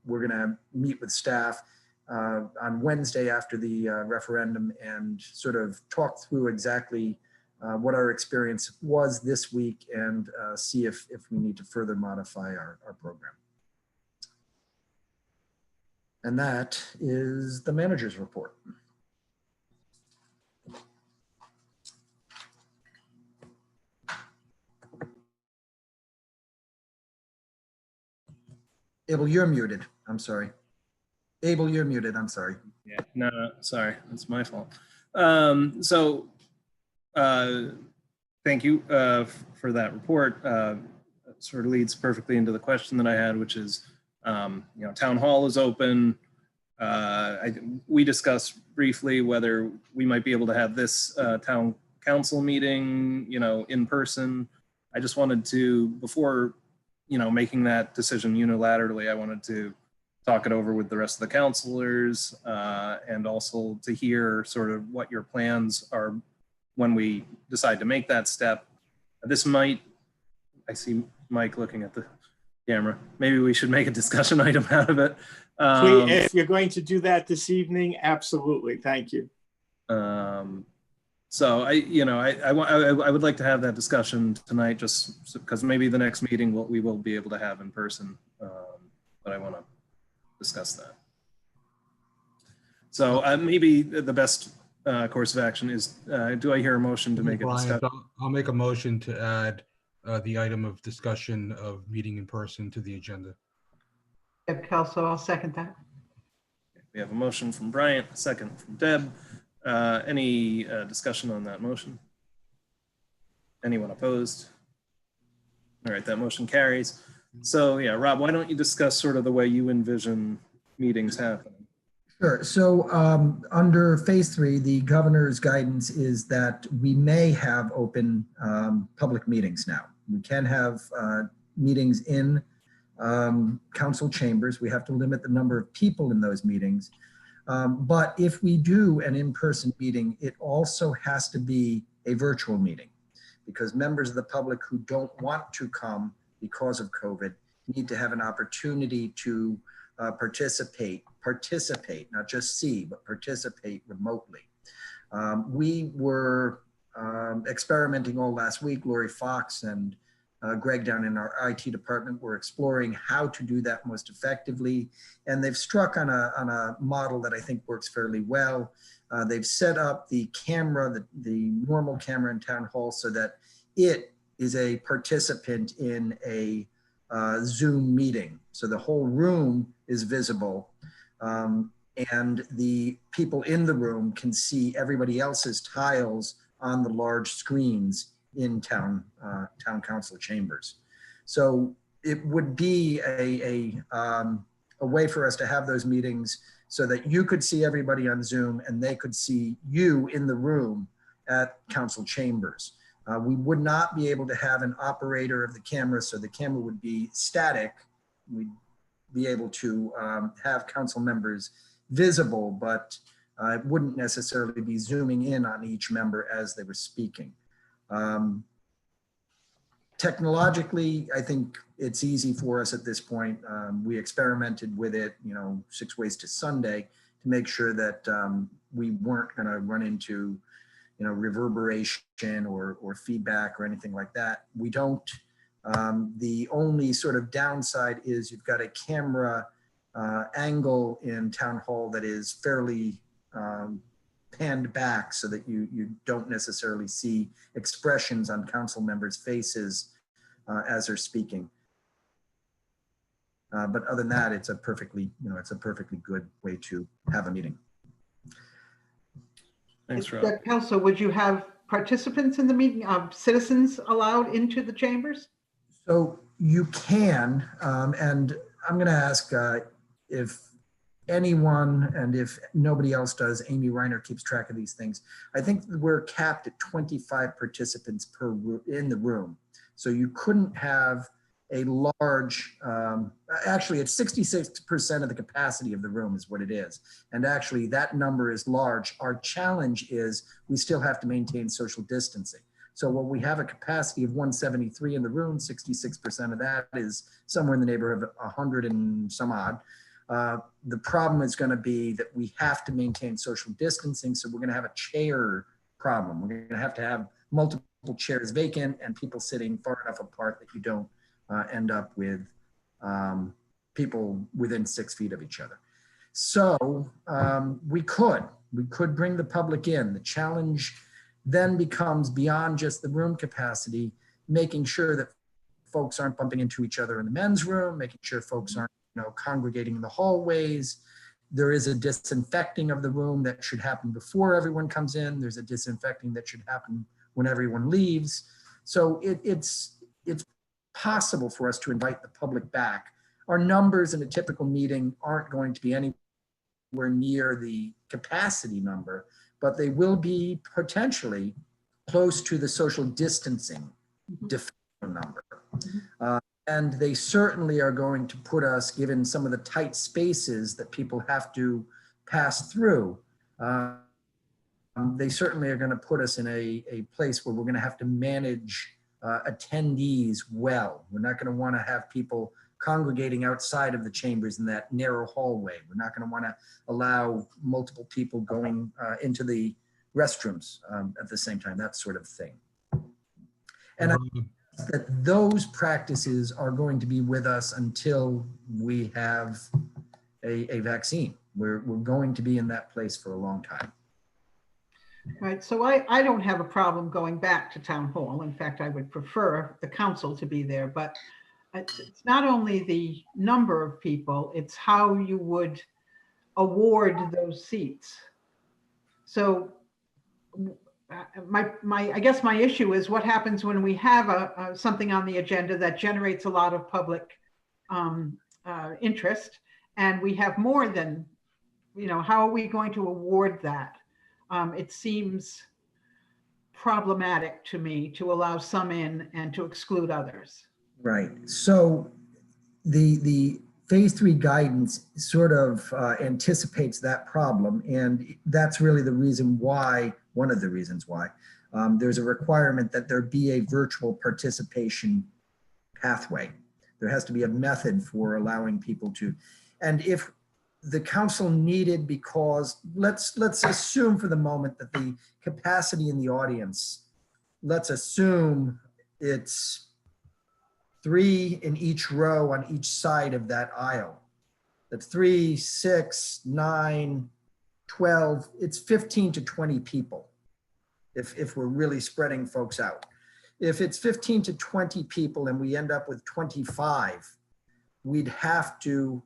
We're gonna meet with staff on Wednesday after the referendum and sort of talk through exactly what our experience was this week and see if we need to further modify our program. And that is the manager's report. Abel, you're muted. I'm sorry. Abel, you're muted. I'm sorry. Yeah, no, sorry. That's my fault. Thank you for that report. Sort of leads perfectly into the question that I had, which is, you know, town hall is open. We discussed briefly whether we might be able to have this town council meeting, you know, in person. I just wanted to, before, you know, making that decision unilaterally, I wanted to talk it over with the rest of the counselors, and also to hear sort of what your plans are when we decide to make that step. This might, I see Mike looking at the camera. Maybe we should make a discussion item out of it. If you're going to do that this evening, absolutely. Thank you. So I would like to have that discussion tonight, just because maybe the next meeting we will be able to have in person, but I want to discuss that. So maybe the best course of action is, do I hear a motion to make a Brian, discussion? I'll make a motion to add the item of discussion of meeting in person to the agenda. Deb Kelso, I'll second that. We have a motion from Bryant, a second from Deb. Any discussion on that motion? Anyone opposed? All right, that motion carries. So yeah, Rob, why don't you discuss sort of the way you envision meetings happening? Sure. So under phase 3, the governor's guidance is that we may have open public meetings now. We can have meetings in council chambers. We have to limit the number of people in those meetings. But if we do an in-person meeting, it also has to be a virtual meeting, because members of the public who don't want to come because of COVID need to have an opportunity to participate, not just see, but participate remotely. We were experimenting all last week. Lori Fox and Greg down in our IT department were exploring how to do that most effectively. And they've struck on a model that I think works fairly well. They've set up the camera, the normal camera in town hall, so that it is a participant in a Zoom meeting. So the whole room is visible, and the people in the room can see everybody else's tiles on the large screens in town council chambers. So it would be a way for us to have those meetings so that you could see everybody on Zoom and they could see you in the room at council chambers. We would not be able to have an operator of the camera, so the camera would be static. We'd be able to have council members visible, but it wouldn't necessarily be zooming in on each member as they were speaking. Technologically, I think it's easy for us at this point. We experimented with it, 6 ways to Sunday, to make sure that we weren't going to run into reverberation or feedback or anything like that. We don't. The only sort of downside is you've got a camera angle in town hall that is fairly panned back, so that you don't necessarily see expressions on council members' faces as they're speaking. But other than that, it's a perfectly good way to have a meeting. Thanks, Rob. Deb Kelso, would you have participants in the meeting, citizens allowed into the chambers? So you can, and I'm going to ask if anyone, and if nobody else does, Amy Reiner keeps track of these things. I think we're capped at 25 participants in the room. So you couldn't have a large, actually it's 66% of the capacity of the room is what it is. And actually that number is large. Our challenge is we still have to maintain social distancing. So when we have a capacity of 173 in the room, 66% of that is somewhere in the neighborhood of 100 and some odd. The problem is going to be that we have to maintain social distancing. So we're going to have a chair problem. We're going to have multiple chairs vacant and people sitting far enough apart that you don't end up with people within 6 feet of each other. So we could bring the public in. The challenge then becomes beyond just the room capacity, making sure that folks aren't bumping into each other in the men's room, making sure folks aren't congregating in the hallways. There is a disinfecting of the room that should happen before everyone comes in. There's a disinfecting that should happen when everyone leaves. So it's possible for us to invite the public back. Our numbers in a typical meeting aren't going to be anywhere near the capacity number, but they will be potentially close to the social distancing de facto number. And they certainly are going to put us, given some of the tight spaces that people have to pass through, they certainly are going to put us in a place where we're going to have to manage attendees well. We're not going to want to have people congregating outside of the chambers in that narrow hallway. We're not going to want to allow multiple people going into the restrooms at the same time, that sort of thing. And I think that those practices are going to be with us until we have a vaccine. We're going to be in that place for a long time. Right, so I don't have a problem going back to town hall. In fact, I would prefer the council to be there, but it's not only the number of people, it's how you would award those seats. So I guess my issue is what happens when we have something on the agenda that generates a lot of public interest, and we have more than, how are we going to award that? It seems problematic to me to allow some in and to exclude others. Right. So the phase 3 guidance sort of anticipates that problem. And that's really the reason why, one of the reasons why, there's a requirement that there be a virtual participation pathway. There has to be a method for allowing people to, and if the council needed, because let's assume for the moment that the capacity in the audience, let's assume it's 3 in each row on each side of that aisle. That's 3, 6, 9, 12, it's 15 to 20 people if we're really spreading folks out. If it's 15 to 20 people and we end up with 25, we'd have to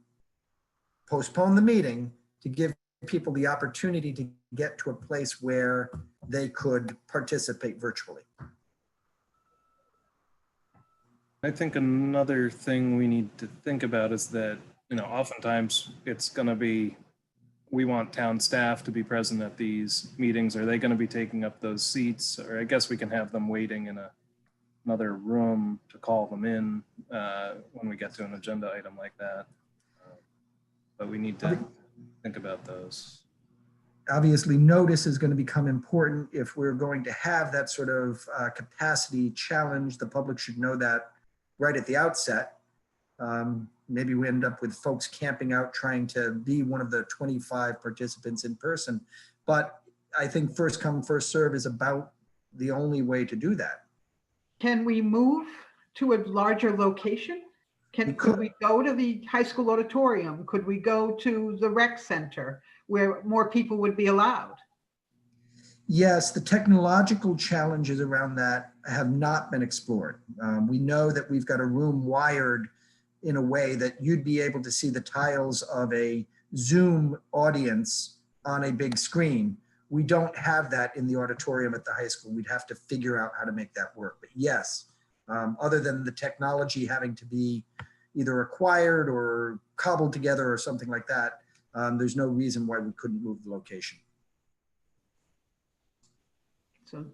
postpone the meeting to give people the opportunity to get to a place where they could participate virtually. I think another thing we need to think about is that, oftentimes it's going to be, we want town staff to be present at these meetings. Are they going to be taking up those seats? Or I guess we can have them waiting in another room to call them in when we get to an agenda item like that. But we need to think about those. Obviously, notice is going to become important if we're going to have that sort of capacity challenge. The public should know that right at the outset. Maybe we end up with folks camping out trying to be one of the 25 participants in person. But I think first come, first serve is about the only way to do that. Can we move to a larger location? Could we go to the high school auditorium? Could we go to the rec center where more people would be allowed? Yes, the technological challenges around that have not been explored. We know that we've got a room wired in a way that you'd be able to see the tiles of a Zoom audience on a big screen. We don't have that in the auditorium at the high school. We'd have to figure out how to make that work. But yes, other than the technology having to be either acquired or cobbled together or something like that, there's no reason why we couldn't move the location. So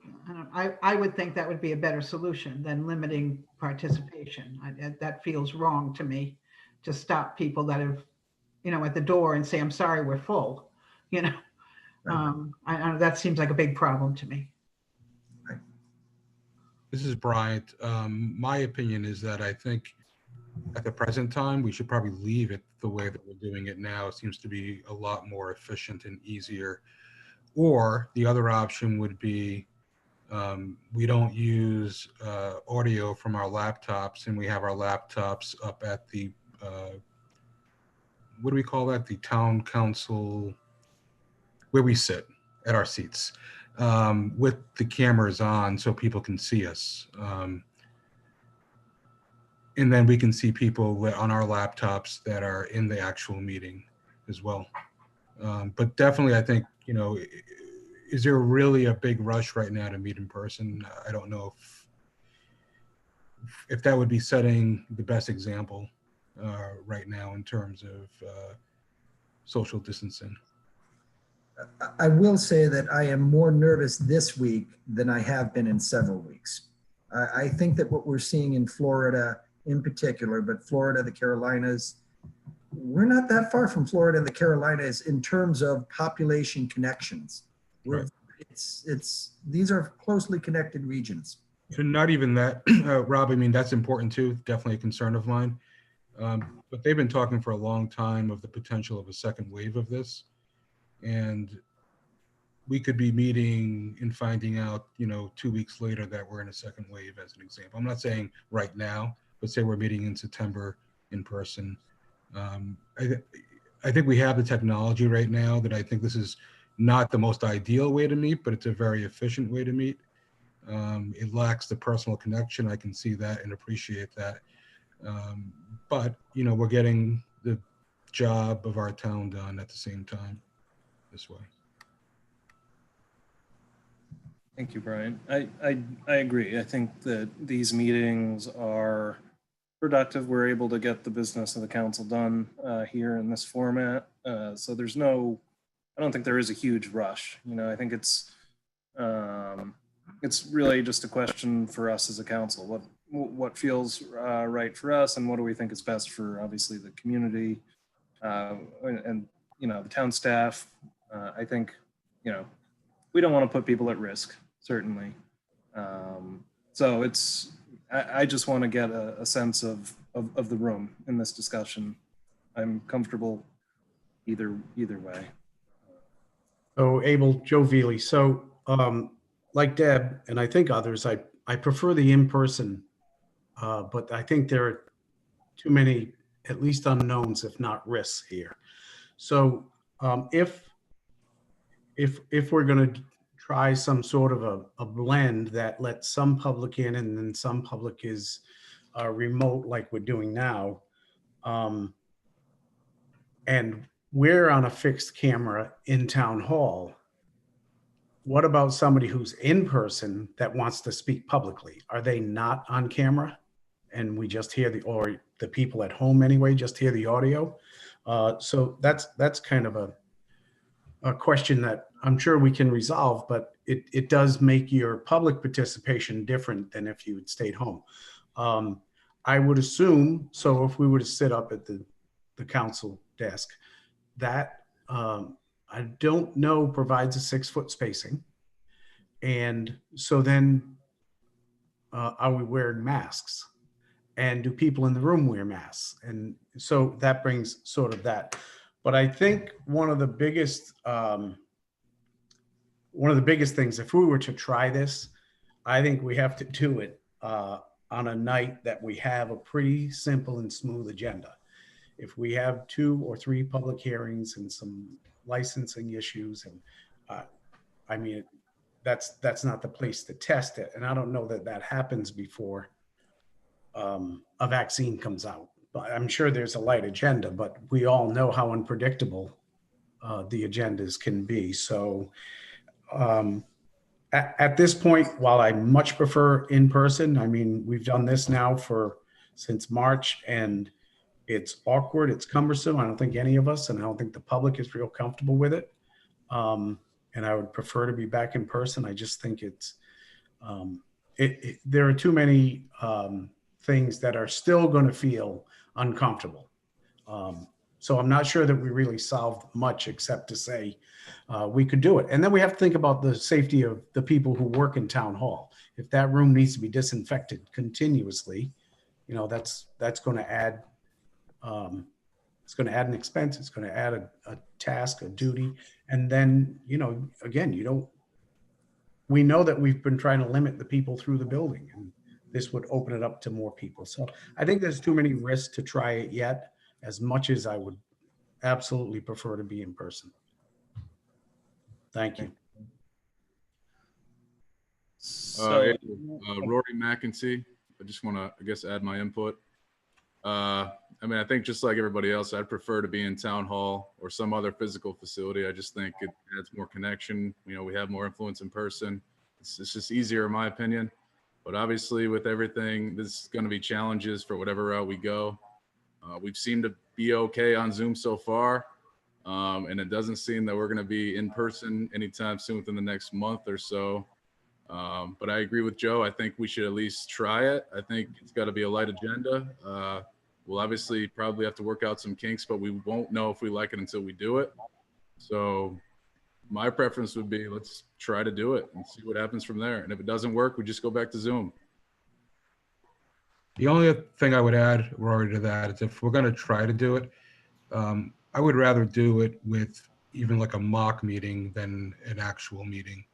I would think that would be a better solution than limiting participation. That feels wrong to me, to stop people that have, at the door and say, I'm sorry, we're full, that seems like a big problem to me. This is Bryant. My opinion is that I think at the present time, we should probably leave it the way that we're doing it now. It seems to be a lot more efficient and easier. Or the other option would be we don't use audio from our laptops, and we have our laptops up at the, what do we call that? The town council, where we sit at our seats, with the cameras on so people can see us. And then we can see people on our laptops that are in the actual meeting as well. But definitely, I think, is there really a big rush right now to meet in person? I don't know if that would be setting the best example right now in terms of social distancing. I will say that I am more nervous this week than I have been in several weeks. I think that what we're seeing in Florida in particular, but Florida, the Carolinas, we're not that far from Florida and the Carolinas in terms of population connections. Right. These are closely connected regions. And not even that, Rob, I mean, that's important too, definitely a concern of mine. But they've been talking for a long time of the potential of a second wave of this. And we could be meeting and finding out, 2 weeks later that we're in a second wave, as an example. I'm not saying right now, but say we're meeting in September in person. I think we have the technology right now that I think this is not the most ideal way to meet, but it's a very efficient way to meet. It lacks the personal connection. I can see that and appreciate that. But, we're getting the job of our town done at the same time this way. Thank you, Brian. I agree. I think that these meetings are productive. We're able to get the business of the council done here in this format. So I don't think there is a huge rush. I think it's really just a question for us as a council. What feels right for us, and what do we think is best for obviously the community and the town staff. I think we don't want to put people at risk, certainly. So I just want to get a sense of the room in this discussion. I'm comfortable either way. So Abel, Joe Veely. So like Deb, and I think others, I prefer the in-person, but I think there are too many, at least unknowns, if not risks here. So if we're going to try some sort of a blend that lets some public in and then some public is remote like we're doing now, and we're on a fixed camera in town hall, what about somebody who's in person that wants to speak publicly? Are they not on camera? And we just hear or the people at home anyway, just hear the audio. So that's kind of a question that I'm sure we can resolve, but it does make your public participation different than if you had stayed home. I would assume, so if we were to sit up at the council desk, that I don't know provides a 6-foot spacing. And so then are we wearing masks? And do people in the room wear masks? And so that brings sort of that. But I think one of the biggest things, if we were to try this, I think we have to do it on a night that we have a pretty simple and smooth agenda. If we have 2 or 3 public hearings and some licensing issues, and I mean, that's not the place to test it. And I don't know that happens before a vaccine comes out. But I'm sure there's a light agenda, but we all know how unpredictable the agendas can be. So at this point, while I much prefer in person, I mean, we've done this now since March, and it's awkward, it's cumbersome. I don't think any of us, and I don't think the public is real comfortable with it. And I would prefer to be back in person. I just think there are too many things that are still going to feel uncomfortable. So I'm not sure that we really solved much except to say we could do it. And then we have to think about the safety of the people who work in town hall. If that room needs to be disinfected continuously, that's going to add it's going to add an expense. It's going to add a task, a duty. And then, again, we know that we've been trying to limit the people through the building, and this would open it up to more people. So I think there's too many risks to try it yet, as much as I would absolutely prefer to be in person. Thank you. Rory McEntee, I just want to, I guess, add my input. I mean, I think just like everybody else, I'd prefer to be in town hall or some other physical facility. I just think it adds more connection. We have more influence in person. It's just easier in my opinion. But obviously with everything, there's going to be challenges for whatever route we go. We've seemed to be okay on Zoom so far. And it doesn't seem that we're going to be in person anytime soon within the next month or so. But I agree with Joe. I think we should at least try it. I think it's got to be a light agenda. We'll obviously probably have to work out some kinks, but we won't know if we like it until we do it. So my preference would be let's try to do it and see what happens from there. And if it doesn't work, we just go back to Zoom. The only thing I would add, Rory, to that is if we're going to try to do it, I would rather do it with even like a mock meeting than an actual meeting.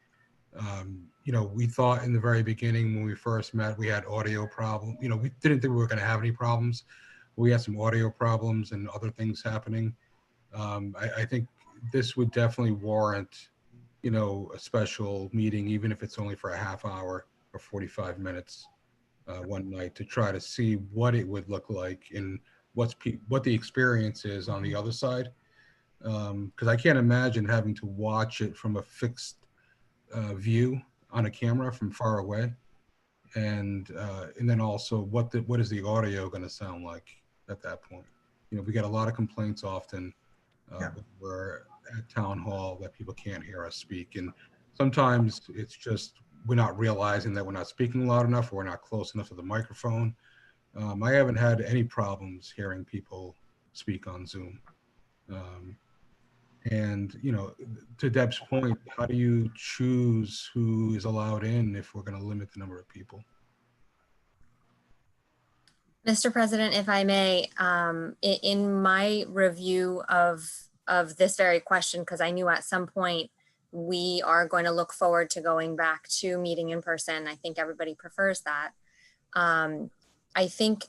You know, we thought in the very beginning when we first met, we had audio problems. You know, we didn't think we were going to have any problems. We had some audio problems and other things happening. I think this would definitely warrant, you know, a special meeting, even if it's only for a half hour or 45 minutes one night to try to see what it would look like and what the experience is on the other side. Because I can't imagine having to watch it from a fixed view on a camera from far away, and then also what is the audio going to sound like at that point? You know, we get a lot of complaints often when we're at town hall that people can't hear us speak, and sometimes it's just we're not realizing that we're not speaking loud enough or we're not close enough to the microphone. I haven't had any problems hearing people speak on Zoom. And, you know, to Deb's point, how do you choose who is allowed in if we're going to limit the number of people? Mr. President, if I may, in my review of this very question, because I knew at some point we are going to look forward to going back to meeting in person. I think everybody prefers that. I think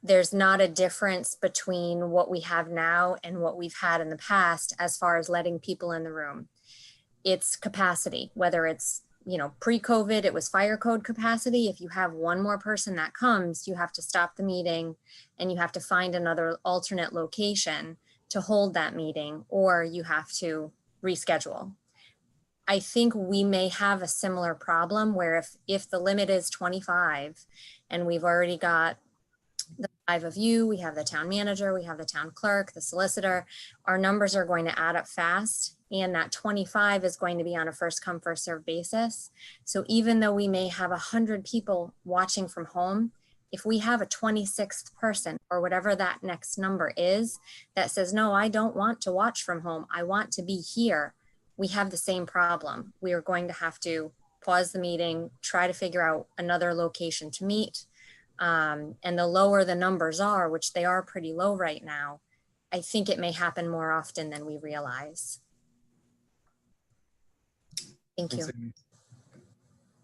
there's not a difference between what we have now and what we've had in the past as far as letting people in the room. It's capacity, whether it's, you know, pre-COVID, it was fire code capacity. If you have one more person that comes, you have to stop the meeting and you have to find another alternate location to hold that meeting, or you have to reschedule. I think we may have a similar problem where if the limit is 25 and we've already got the 5 of you, we have the town manager, we have the town clerk, the solicitor, our numbers are going to add up fast, and that 25 is going to be on a first come first served basis. So even though we may have 100 people watching from home, if we have a 26th person or whatever that next number is that says, no, I don't want to watch from home, I want to be here, we have the same problem. We are going to have to pause the meeting, try to figure out another location to meet. And the lower the numbers are, which they are pretty low right now, I think it may happen more often than we realize. Thank you.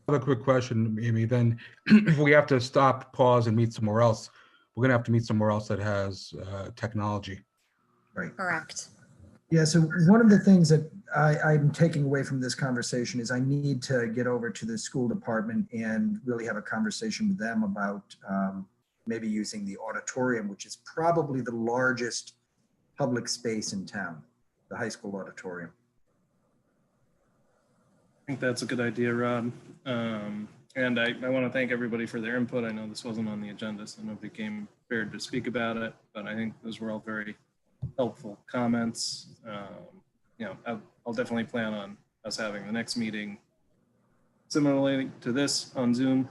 Another quick question, Amy. Then if we have to stop, pause, and meet somewhere else, we're going to have to meet somewhere else that has technology. Right. Correct. Yeah, so one of the things that I'm taking away from this conversation is I need to get over to the school department and really have a conversation with them about maybe using the auditorium, which is probably the largest public space in town, the high school auditorium. I think that's a good idea, Rod. And I want to thank everybody for their input. I know this wasn't on the agenda, so nobody came prepared to speak about it, but I think those were all very helpful comments. You know, I'll definitely plan on us having the next meeting similarly to this on Zoom.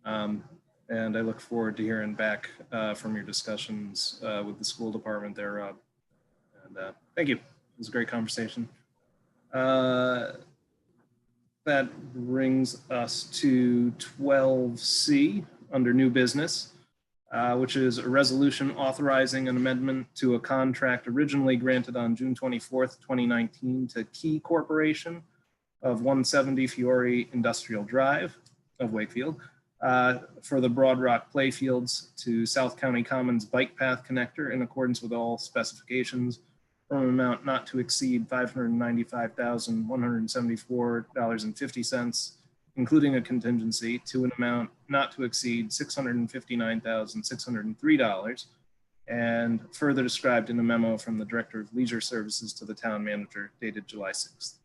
And I look forward to hearing back from your discussions with the school department there, Rob. And thank you. It was a great conversation. That brings us to 12C under new business, which is a resolution authorizing an amendment to a contract originally granted on June 24th, 2019 to Key Corporation of 170 Fiore Industrial Drive of Wakefield for the Broad Rock Playfields to South County Commons Bike Path Connector in accordance with all specifications from an amount not to exceed $595,174.50, including a contingency, to an amount not to exceed $659,603, and further described in a memo from the Director of Leisure Services to the Town Manager dated July 6th.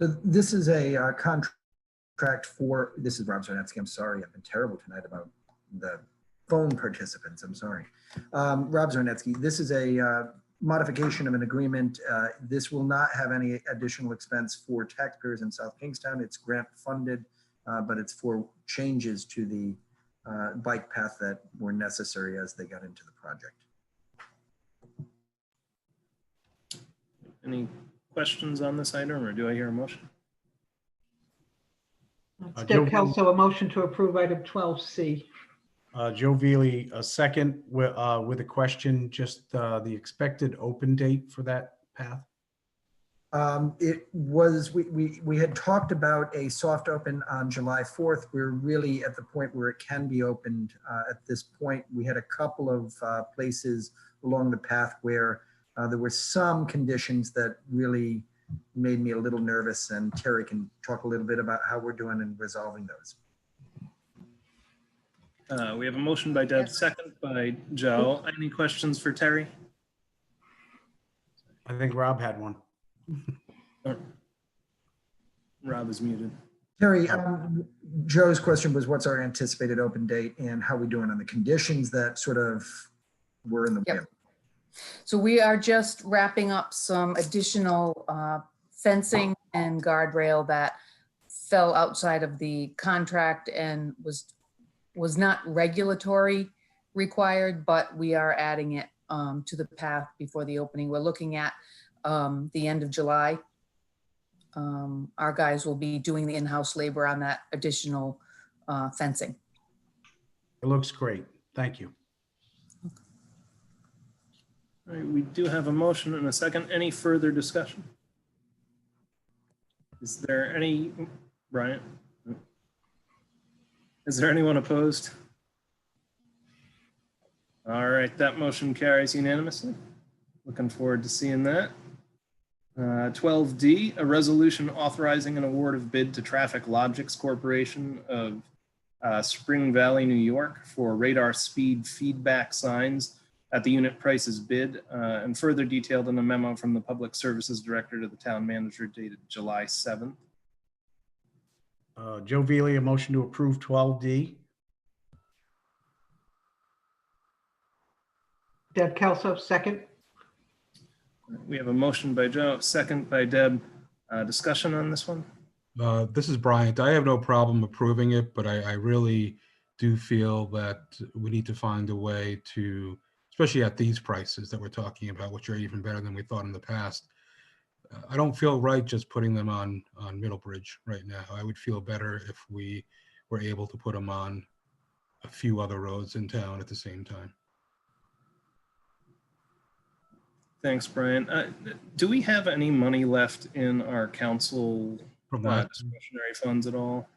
So this is a contract for, this is Rob Zarnetsky. I'm sorry, I've been terrible tonight about the phone participants. I'm sorry. Rob Zarnetsky, this is a modification of an agreement. This will not have any additional expense for taxpayers in South Kingstown. It's grant funded, but it's for changes to the bike path that were necessary as they got into the project. Any questions on this item, or do I hear a motion? Deb Kelso, a motion to approve item 12C. Joe Veely, a second with a question, just the expected open date for that path. It was, we had talked about a soft open on July 4th. We're really at the point where it can be opened at this point. We had a couple of places along the path where there were some conditions that really made me a little nervous, and Terry can talk a little bit about how we're doing in resolving those. We have a motion by Deb, second by Joe. Any questions for Terry? I think Rob had one. Rob is muted. Terry, Joe's question was what's our anticipated open date and how we doing on the conditions that sort of were in the way? So we are just wrapping up some additional fencing and guardrail that fell outside of the contract and was not regulatory required, but we are adding it to the path before the opening. We're looking at the end of July. Our guys will be doing the in-house labor on that additional fencing. It looks great. Thank you. All right, we do have a motion and a second. Any further discussion? Is there any, Brian? Is there anyone opposed? All right, that motion carries unanimously. Looking forward to seeing that. 12D, a resolution authorizing an award of bid to Traffic Logics Corporation of Spring Valley, New York for radar speed feedback signs at the unit prices bid, and further detailed in a memo from the Public Services Director to the Town Manager dated July 7th. Joe Veely, a motion to approve 12D. Deb Kelso, second. We have a motion by Joe, second by Deb. Discussion on this one? This is Bryant. I have no problem approving it, but I really do feel that we need to find a way to, especially at these prices that we're talking about, which are even better than we thought in the past. I don't feel right just putting them on Middlebridge right now. I would feel better if we were able to put them on a few other roads in town at the same time. Thanks, Brian. Do we have any money left in our council discretionary funds at all?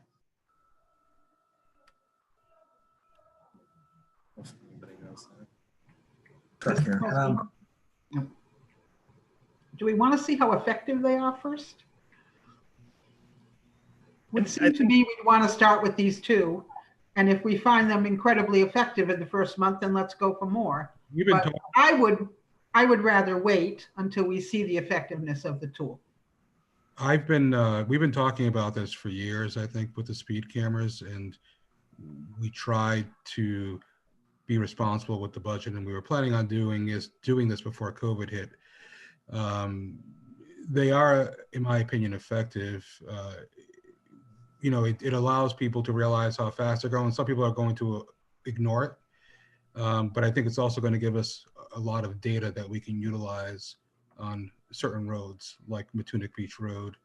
If anybody knows that. Do we want to see how effective they are first? Would seem to me we'd want to start with these two. And if we find them incredibly effective in the first month, then let's go for more. But I would rather wait until we see the effectiveness of the tool. We've been talking about this for years, I think, with the speed cameras, and we tried to be responsible with the budget, and we were planning on doing this before COVID hit. They are, in my opinion, effective. It allows people to realize how fast they're going. Some people are going to ignore it, but I think it's also going to give us a lot of data that we can utilize on certain roads like Matunic Beach Road,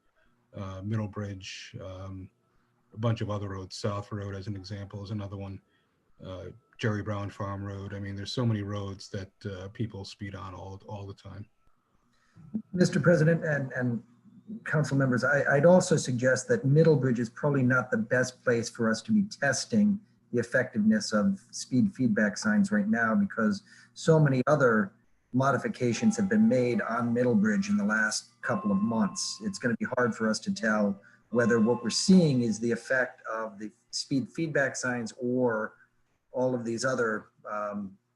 Middlebridge, a bunch of other roads. South Road, as an example, is another one. Jerry Brown Farm Road. I mean, there's so many roads that people speed on all the time. Mr. President and council members, I'd also suggest that Middlebridge is probably not the best place for us to be testing the effectiveness of speed feedback signs right now, because so many other modifications have been made on Middlebridge in the last couple of months. It's going to be hard for us to tell whether what we're seeing is the effect of the speed feedback signs or all of these other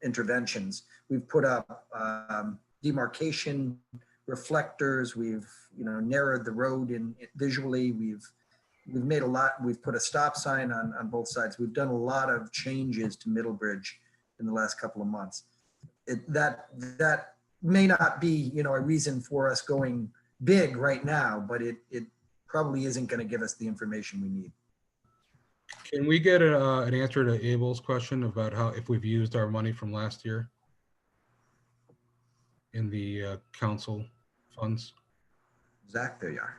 interventions. We've put up demarcation reflectors. We've narrowed the road visually. We've made a lot. We've put a stop sign on both sides. We've done a lot of changes to Middlebridge in the last couple of months. That may not be, a reason for us going big right now, but it probably isn't going to give us the information we need. Can we get an answer to Abel's question about if we've used our money from last year in the council funds? Zach, there you are.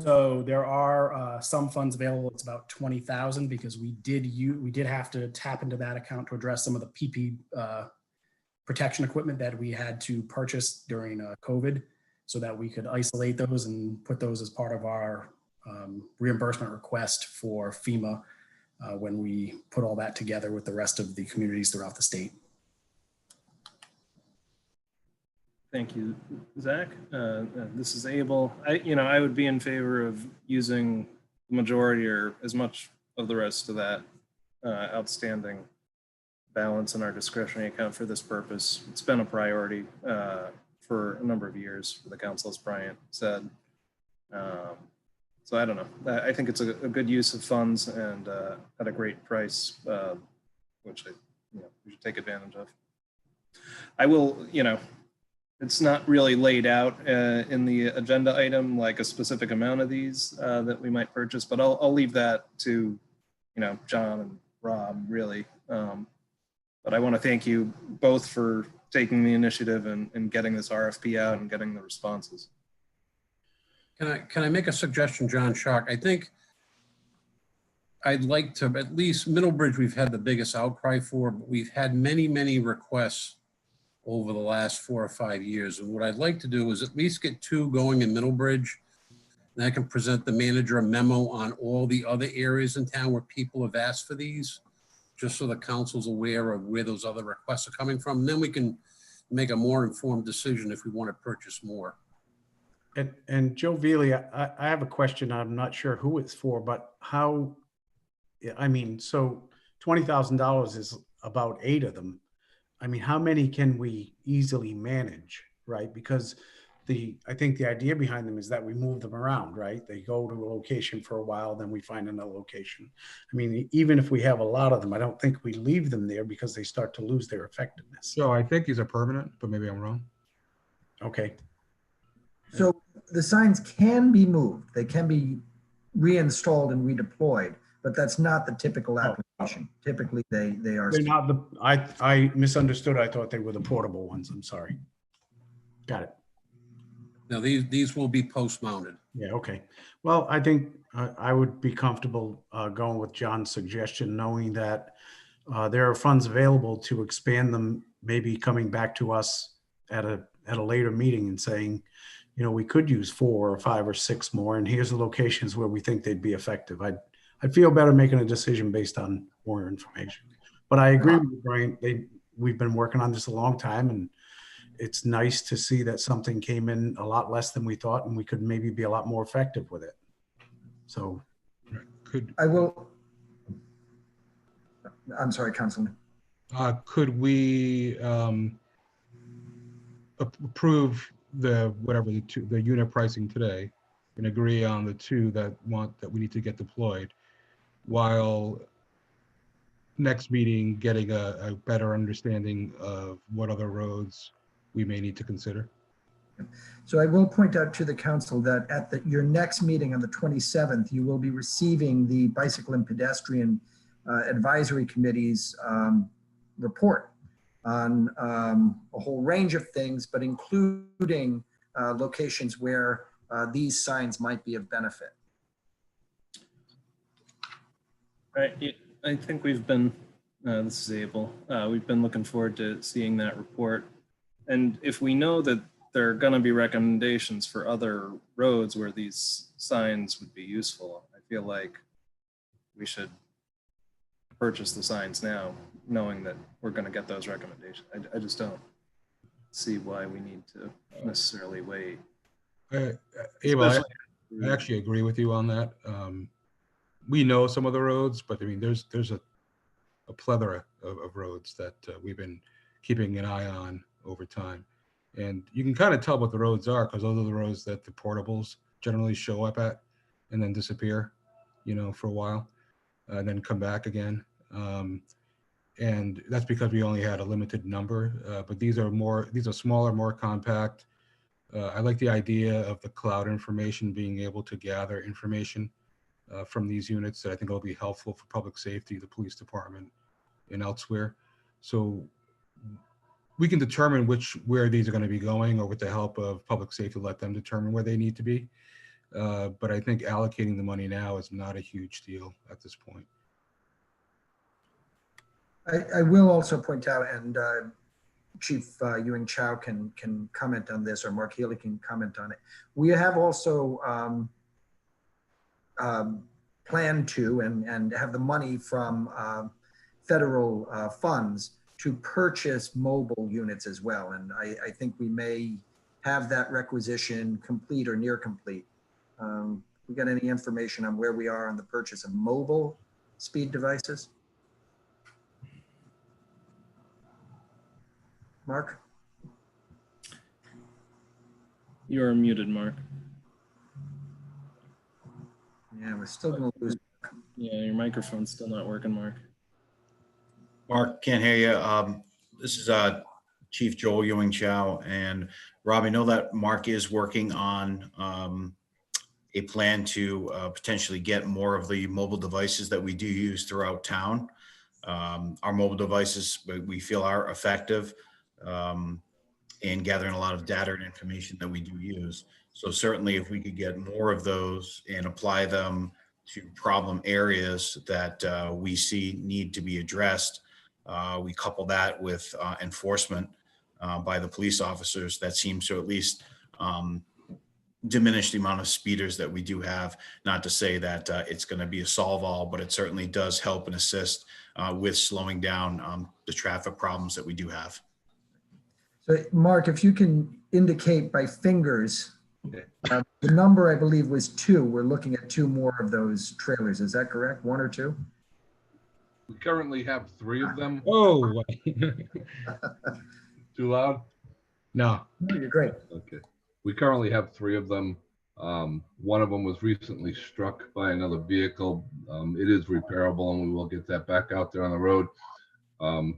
So there are some funds available. It's about 20,000 because we did have to tap into that account to address some of the PP protection equipment that we had to purchase during COVID, so that we could isolate those and put those as part of our reimbursement request for FEMA when we put all that together with the rest of the communities throughout the state. Thank you, Zach. This is Abel. I would be in favor of using the majority or as much of the rest of that outstanding balance in our discretionary account for this purpose. It's been a priority for a number of years for the council, as Bryant said. So I don't know. I think it's a good use of funds and at a great price, which we should take advantage of. I will, it's not really laid out in the agenda item, like a specific amount of these that we might purchase, but I'll leave that to, John and Rob, really. But I want to thank you both for taking the initiative and getting this RFP out and getting the responses. Can I make a suggestion, John Shock? I think I'd like to, at least Middlebridge, we've had the biggest outcry for, but we've had many, many requests over the last 4 or 5 years. And what I'd like to do is at least get 2 going in Middlebridge. And I can present the manager a memo on all the other areas in town where people have asked for these, just so the council's aware of where those other requests are coming from. And then we can make a more informed decision if we want to purchase more. And Joe Veely, I have a question. I'm not sure who it's for, but how, so $20,000 is about 8 of them. How many can we easily manage, right? Because I think the idea behind them is that we move them around, right? They go to a location for a while, then we find another location. Even if we have a lot of them, I don't think we leave them there because they start to lose their effectiveness. So I think these are permanent, but maybe I'm wrong. Okay. So the signs can be moved. They can be reinstalled and redeployed, but that's not the typical application. Typically, they are. They're not I misunderstood. I thought they were the portable ones. I'm sorry. Got it. Now, these will be post-mounted. Yeah, okay. Well, I think I would be comfortable going with John's suggestion, knowing that there are funds available to expand them, maybe coming back to us at a later meeting and saying, we could use 4 or 5 or 6 more, and here's the locations where we think they'd be effective. I'd feel better making a decision based on more information. But I agree with you, Brian. We've been working on this a long time, and it's nice to see that something came in a lot less than we thought, and we could maybe be a lot more effective with it. So I'm sorry, Councilman. Could we approve the unit pricing today and agree on the 2 that we need to get deployed, while next meeting getting a better understanding of what other roads we may need to consider? So I will point out to the council that at your next meeting on the 27th, you will be receiving the Bicycle and Pedestrian Advisory Committee's report on a whole range of things, but including locations where these signs might be of benefit. Right. I think we've been, this is Abel, we've been looking forward to seeing that report. And if we know that there are going to be recommendations for other roads where these signs would be useful, I feel like we should purchase the signs now, knowing that we're going to get those recommendations. I just don't see why we need to necessarily wait. Abel, I actually agree with you on that. We know some of the roads, but there's a plethora of roads that we've been keeping an eye on over time. And you can kind of tell what the roads are, because those are the roads that the portables generally show up at and then disappear, for a while, and then come back again. And that's because we only had a limited number, but these are smaller, more compact. I like the idea of the cloud information, being able to gather information from these units that I think will be helpful for public safety, the police department, and elsewhere. So we can determine where these are going to be going, or with the help of public safety, let them determine where they need to be. But I think allocating the money now is not a huge deal at this point. I will also point out, and Chief Ewing Chow can comment on this, or Mark Healy can comment on it. We have also planned to and have the money from federal funds to purchase mobile units as well. And I think we may have that requisition complete or near complete. We got any information on where we are on the purchase of mobile speed devices? Mark? You're muted, Mark. Yeah, we're still going to lose. Yeah, your microphone's still not working, Mark. Mark, can't hear you. This is Chief Joel Ewing Chow. And Rob, I know that Mark is working on a plan to potentially get more of the mobile devices that we do use throughout town. Our mobile devices, we feel, are effective in gathering a lot of data and information that we do use. So certainly if we could get more of those and apply them to problem areas that we see need to be addressed, we couple that with enforcement by the police officers, that seems to at least diminish the amount of speeders that we do have. Not to say that it's going to be a solve all, but it certainly does help and assist with slowing down the traffic problems that we do have. So Mark, if you can indicate by fingers, the number I believe was 2. We're looking at 2 more of those trailers. Is that correct? 1 or 2? We currently have 3 of them. Oh, Too loud? No. No, you're great. Okay. We currently have 3 of them. One of them was recently struck by another vehicle. It is repairable, and we will get that back out there on the road.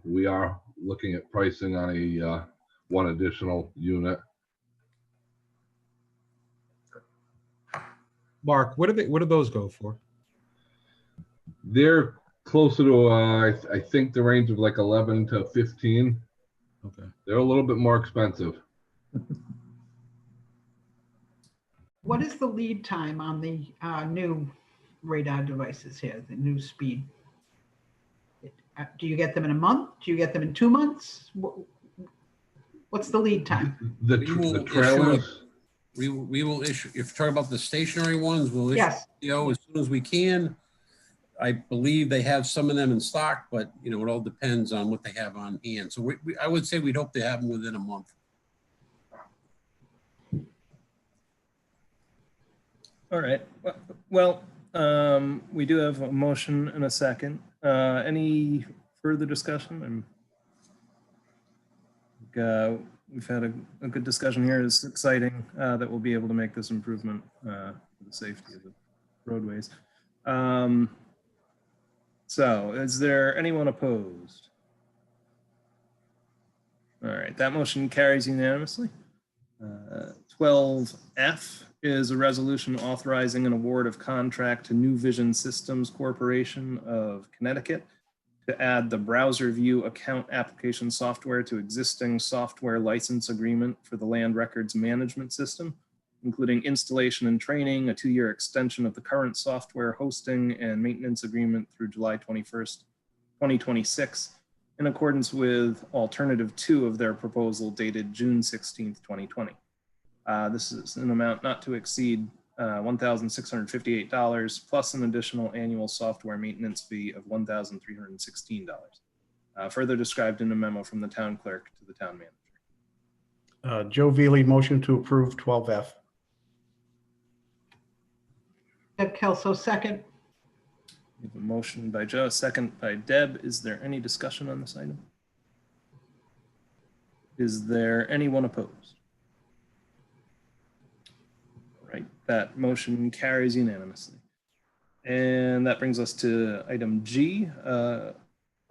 We are looking at pricing on a 1 additional unit. Mark, what do those go for? They're closer to I think the range of like 11 to 15. Okay. They're a little bit more expensive. What is the lead time on the new radar devices here, the new speed? Do you get them in a month? Do you get them in 2 months? What's the lead time? The trailers. We will issue, if you're talking about the stationary ones, we'll issue Yes. as soon as we can. I believe they have some of them in stock, but it all depends on what they have on hand. So I would say we'd hope to have them within a month. All right. Well, we do have a motion and a second. Any further discussion? We've had a good discussion here. It's exciting that we'll be able to make this improvement for the safety of the roadways. So is there anyone opposed? All right, that motion carries unanimously. 12F is a resolution authorizing an award of contract to New Vision Systems Corporation of Connecticut to add the Browser View account application software to existing software license agreement for the land records management system, including installation and training, a 2-year extension of the current software hosting and maintenance agreement through July 21st, 2026, in accordance with alternative 2 of their proposal dated June 16th, 2020. This is an amount not to exceed $1,658 plus an additional annual software maintenance fee of $1,316, further described in a memo from the town clerk to the town manager. Joe Veely, motion to approve 12F. Deb Kelso, second. We have a motion by Joe, a second by Deb. Is there any discussion on this item? Is there anyone opposed? All right, that motion carries unanimously. And that brings us to item G,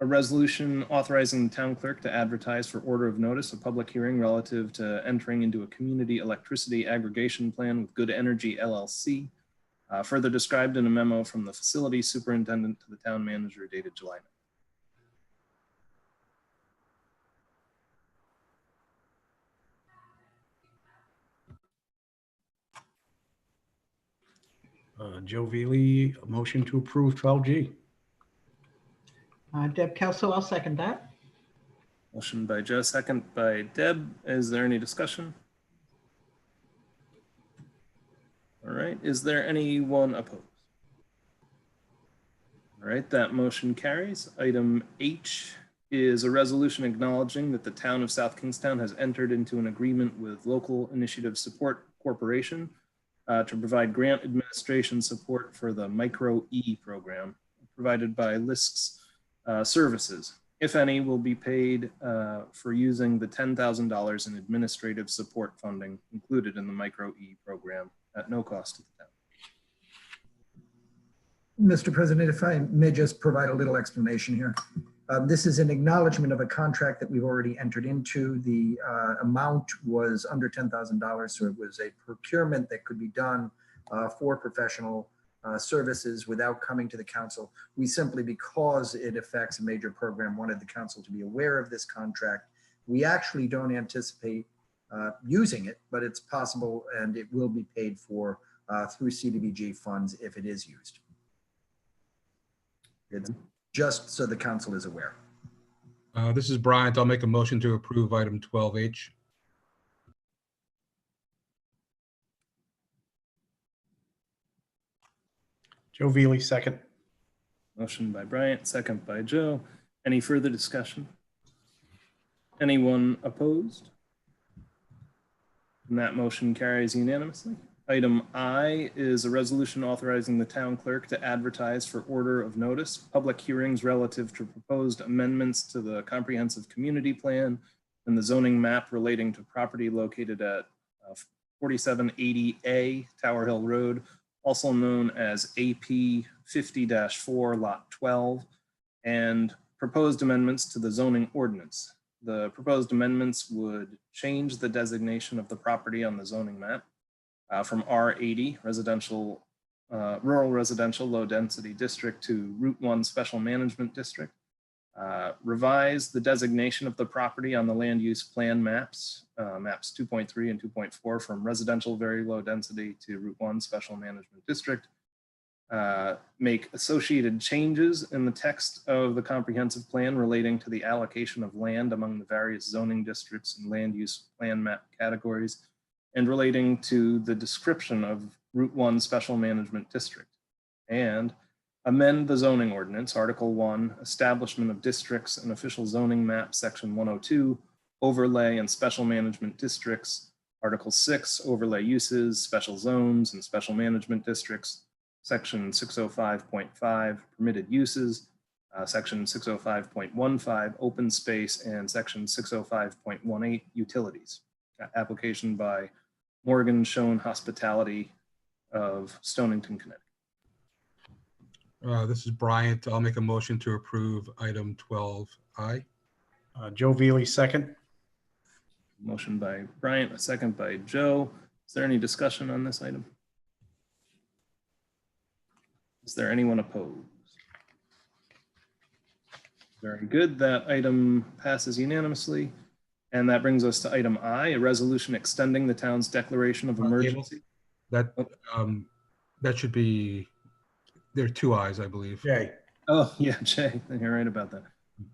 a resolution authorizing the town clerk to advertise for order of notice a public hearing relative to entering into a community electricity aggregation plan with Good Energy LLC, further described in a memo from the facility superintendent to the town manager dated July 9th. Joe Veely, a motion to approve 12G. Deb Kelso, I'll second that. Motion by Joe, second by Deb. Is there any discussion? All right, is there anyone opposed? All right, that motion carries. Item H is a resolution acknowledging that the town of South Kingstown has entered into an agreement with Local Initiative Support Corporation to provide grant administration support for the Micro E program provided by LISC's services. If any, will be paid for using the $10,000 in administrative support funding included in the Micro E program at no cost to the town. Mr. President, if I may just provide a little explanation here. This is an acknowledgement of a contract that we've already entered into. The amount was under $10,000, so it was a procurement that could be done for professional services without coming to the council. We simply, because it affects a major program, wanted the council to be aware of this contract. We actually don't anticipate using it, but it's possible and it will be paid for through CDBG funds if it is used. It's just so the council is aware. This is Bryant. I'll make a motion to approve item 12H. Joe Veely, second. Motion by Bryant, second by Joe. Any further discussion? Anyone opposed? And that motion carries unanimously. Item I is a resolution authorizing the town clerk to advertise for order of notice public hearings relative to proposed amendments to the comprehensive community plan and the zoning map relating to property located at 4780A Tower Hill Road, also known as AP 50-4 Lot 12, and proposed amendments to the zoning ordinance. The proposed amendments would change the designation of the property on the zoning map from R80 residential, rural residential low density district to Route 1 special management district. Revise the designation of the property on the land use plan maps, maps 2.3 and 2.4 from residential very low density to Route 1 special management district. Make associated changes in the text of the comprehensive plan relating to the allocation of land among the various zoning districts and land use plan map categories, and relating to the description of Route 1 special management district, and amend the zoning ordinance, Article 1, Establishment of Districts and Official Zoning Map, Section 102, Overlay and Special Management Districts, Article 6, Overlay Uses, Special Zones and Special Management Districts, Section 605.5, Permitted Uses, Section 605.15, Open Space, and Section 605.18, Utilities. Application by Morgan Schoen Hospitality of Stonington, Connecticut. This is Bryant. I'll make a motion to approve item 12I. Joe Veely, second. Motion by Bryant, a second by Joe. Is there any discussion on this item? Is there anyone opposed? Very good. That item passes unanimously. And that brings us to item I, a resolution extending the town's declaration of emergency. That should be, there are two I's, I believe. Jay. Oh, yeah, Jay, you're right about that.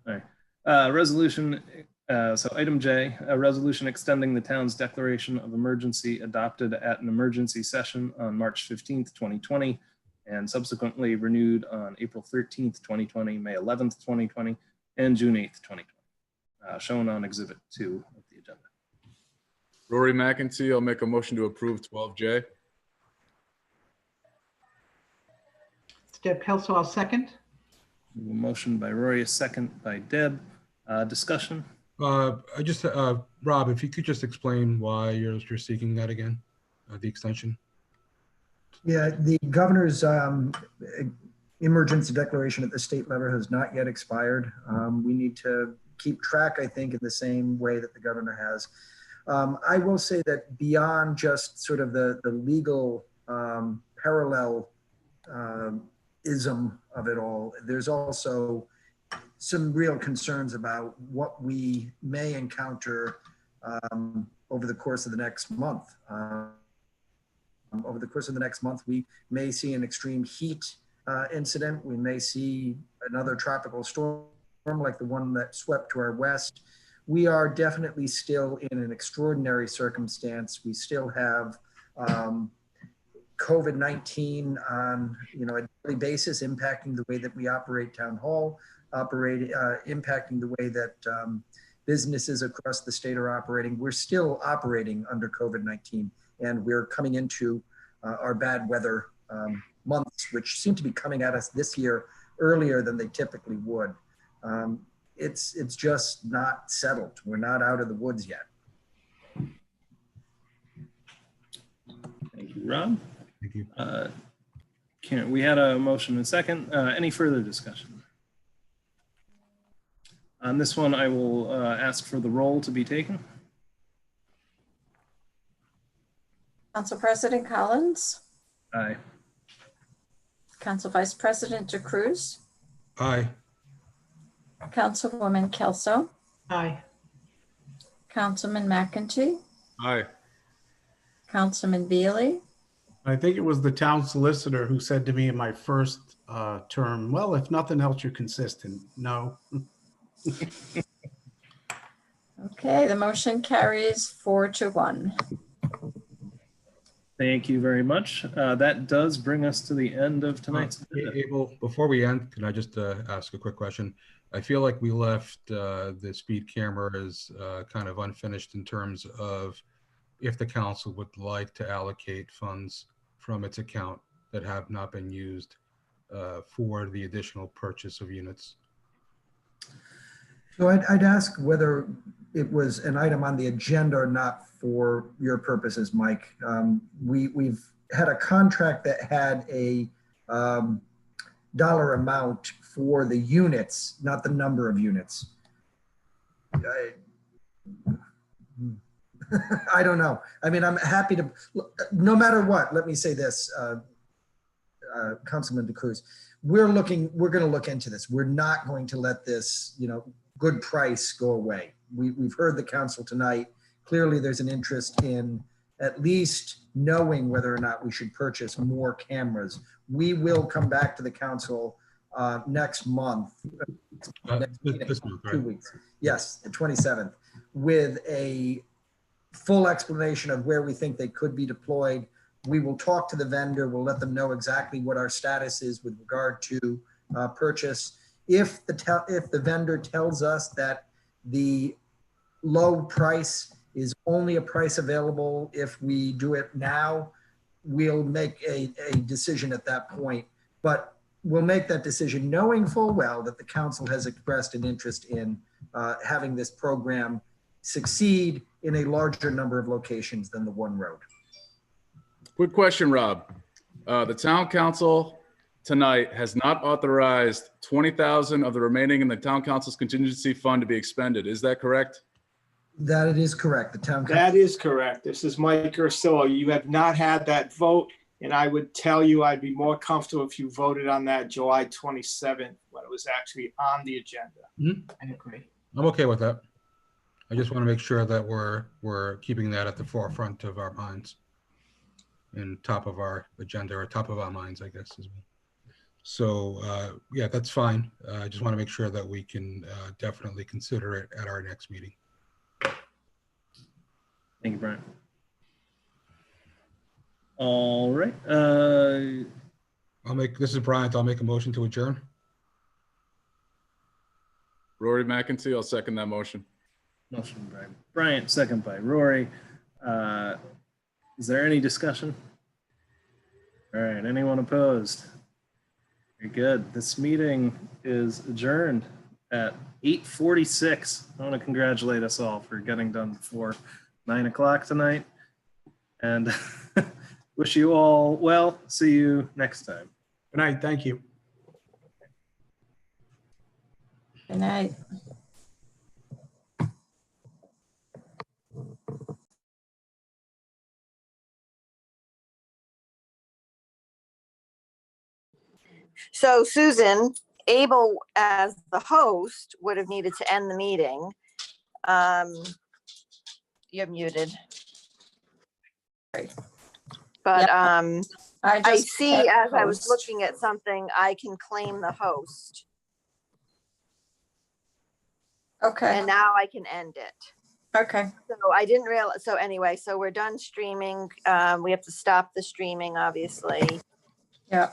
All right. Resolution, so item J, a resolution extending the town's declaration of emergency adopted at an emergency session on March 15th, 2020, and subsequently renewed on April 13th, 2020, May 11th, 2020, and June 8th, 2020. Shown on Exhibit 2 of the agenda. Rory McEntee, I'll make a motion to approve 12J. It's Deb Kelso, I'll second. A motion by Rory, a second by Deb. Discussion? Rob, if you could just explain why you're seeking that again, the extension. Yeah, the governor's emergency declaration at the state level has not yet expired. We need to keep track, I think, in the same way that the governor has. I will say that beyond just sort of the legal parallel ism of it all, there's also some real concerns about what we may encounter over the course of the next month. Over the course of the next month, we may see an extreme heat incident. We may see another tropical storm like the one that swept to our west. We are definitely still in an extraordinary circumstance. We still have COVID-19 on a daily basis impacting the way that we operate town hall, impacting the way that businesses across the state are operating. We're still operating under COVID-19, and we're coming into our bad weather months, which seem to be coming at us this year earlier than they typically would. It's just not settled. We're not out of the woods yet. Thank you, Rob. Thank you. We had a motion and second. Any further discussion? On this one, I will ask for the roll to be taken. Council President Collins, Aye. Council Vice President DeCruz, Aye. Councilwoman Kelso, Aye. Councilman McEntee, Aye. Councilman Veely, I think it was the town solicitor who said to me in my first term, well, if nothing else, you're consistent. No. Okay, the motion carries 4-1. Thank you very much. That does bring us to the end of tonight's agenda. Abel, before we end, can I just ask a quick question? I feel like we left the speed cameras kind of unfinished in terms of if the council would like to allocate funds from its account that have not been used for the additional purchase of units. So I'd ask whether it was an item on the agenda or not for your purposes, Mike. We've had a contract that had a dollar amount for the units, not the number of units. I don't know. I mean, I'm happy to, no matter what, let me say this, Councilman DeCruz, we're going to look into this. We're not going to let this, good price go away. We've heard the council tonight. Clearly there's an interest in at least knowing whether or not we should purchase more cameras. We will come back to the council next month, This month, right? 2 weeks. Yes, the 27th, with a full explanation of where we think they could be deployed. We will talk to the vendor. We'll let them know exactly what our status is with regard to purchase. If the vendor tells us that the low price is only a price available if we do it now, we'll make a decision at that point. But we'll make that decision knowing full well that the council has expressed an interest in having this program succeed in a larger number of locations than the one road. Quick question, Rob. The town council tonight has not authorized 20,000 of the remaining in the town council's contingency fund to be expended. Is that correct? That it is correct. The town council. That is correct. This is Mike Ursillo. You have not had that vote, and I would tell you I'd be more comfortable if you voted on that July 27th when it was actually on the agenda. I agree. I'm okay with that. I just want to make sure that we're keeping that at the forefront of our minds and top of our agenda, or top of our minds, I guess, as well. So yeah, that's fine. I just want to make sure that we can definitely consider it at our next meeting. Thank you, Brian. All right. This is Brian. I'll make a motion to adjourn. Rory McEntee, I'll second that motion. Motion by Bryant, second by Rory. Is there any discussion? All right, anyone opposed? Very good. This meeting is adjourned at 8:46. I want to congratulate us all for getting done before 9 o'clock tonight. And wish you all well. See you next time. Good night. Thank you. Good night. So Susan, Abel as the host would have needed to end the meeting. You're muted. But I just see hit as I was host. looking at something, I can claim the host. Okay. And now I can end it. Okay. So I didn't realize, so anyway, so we're done streaming. We have to stop the streaming, obviously. Yeah.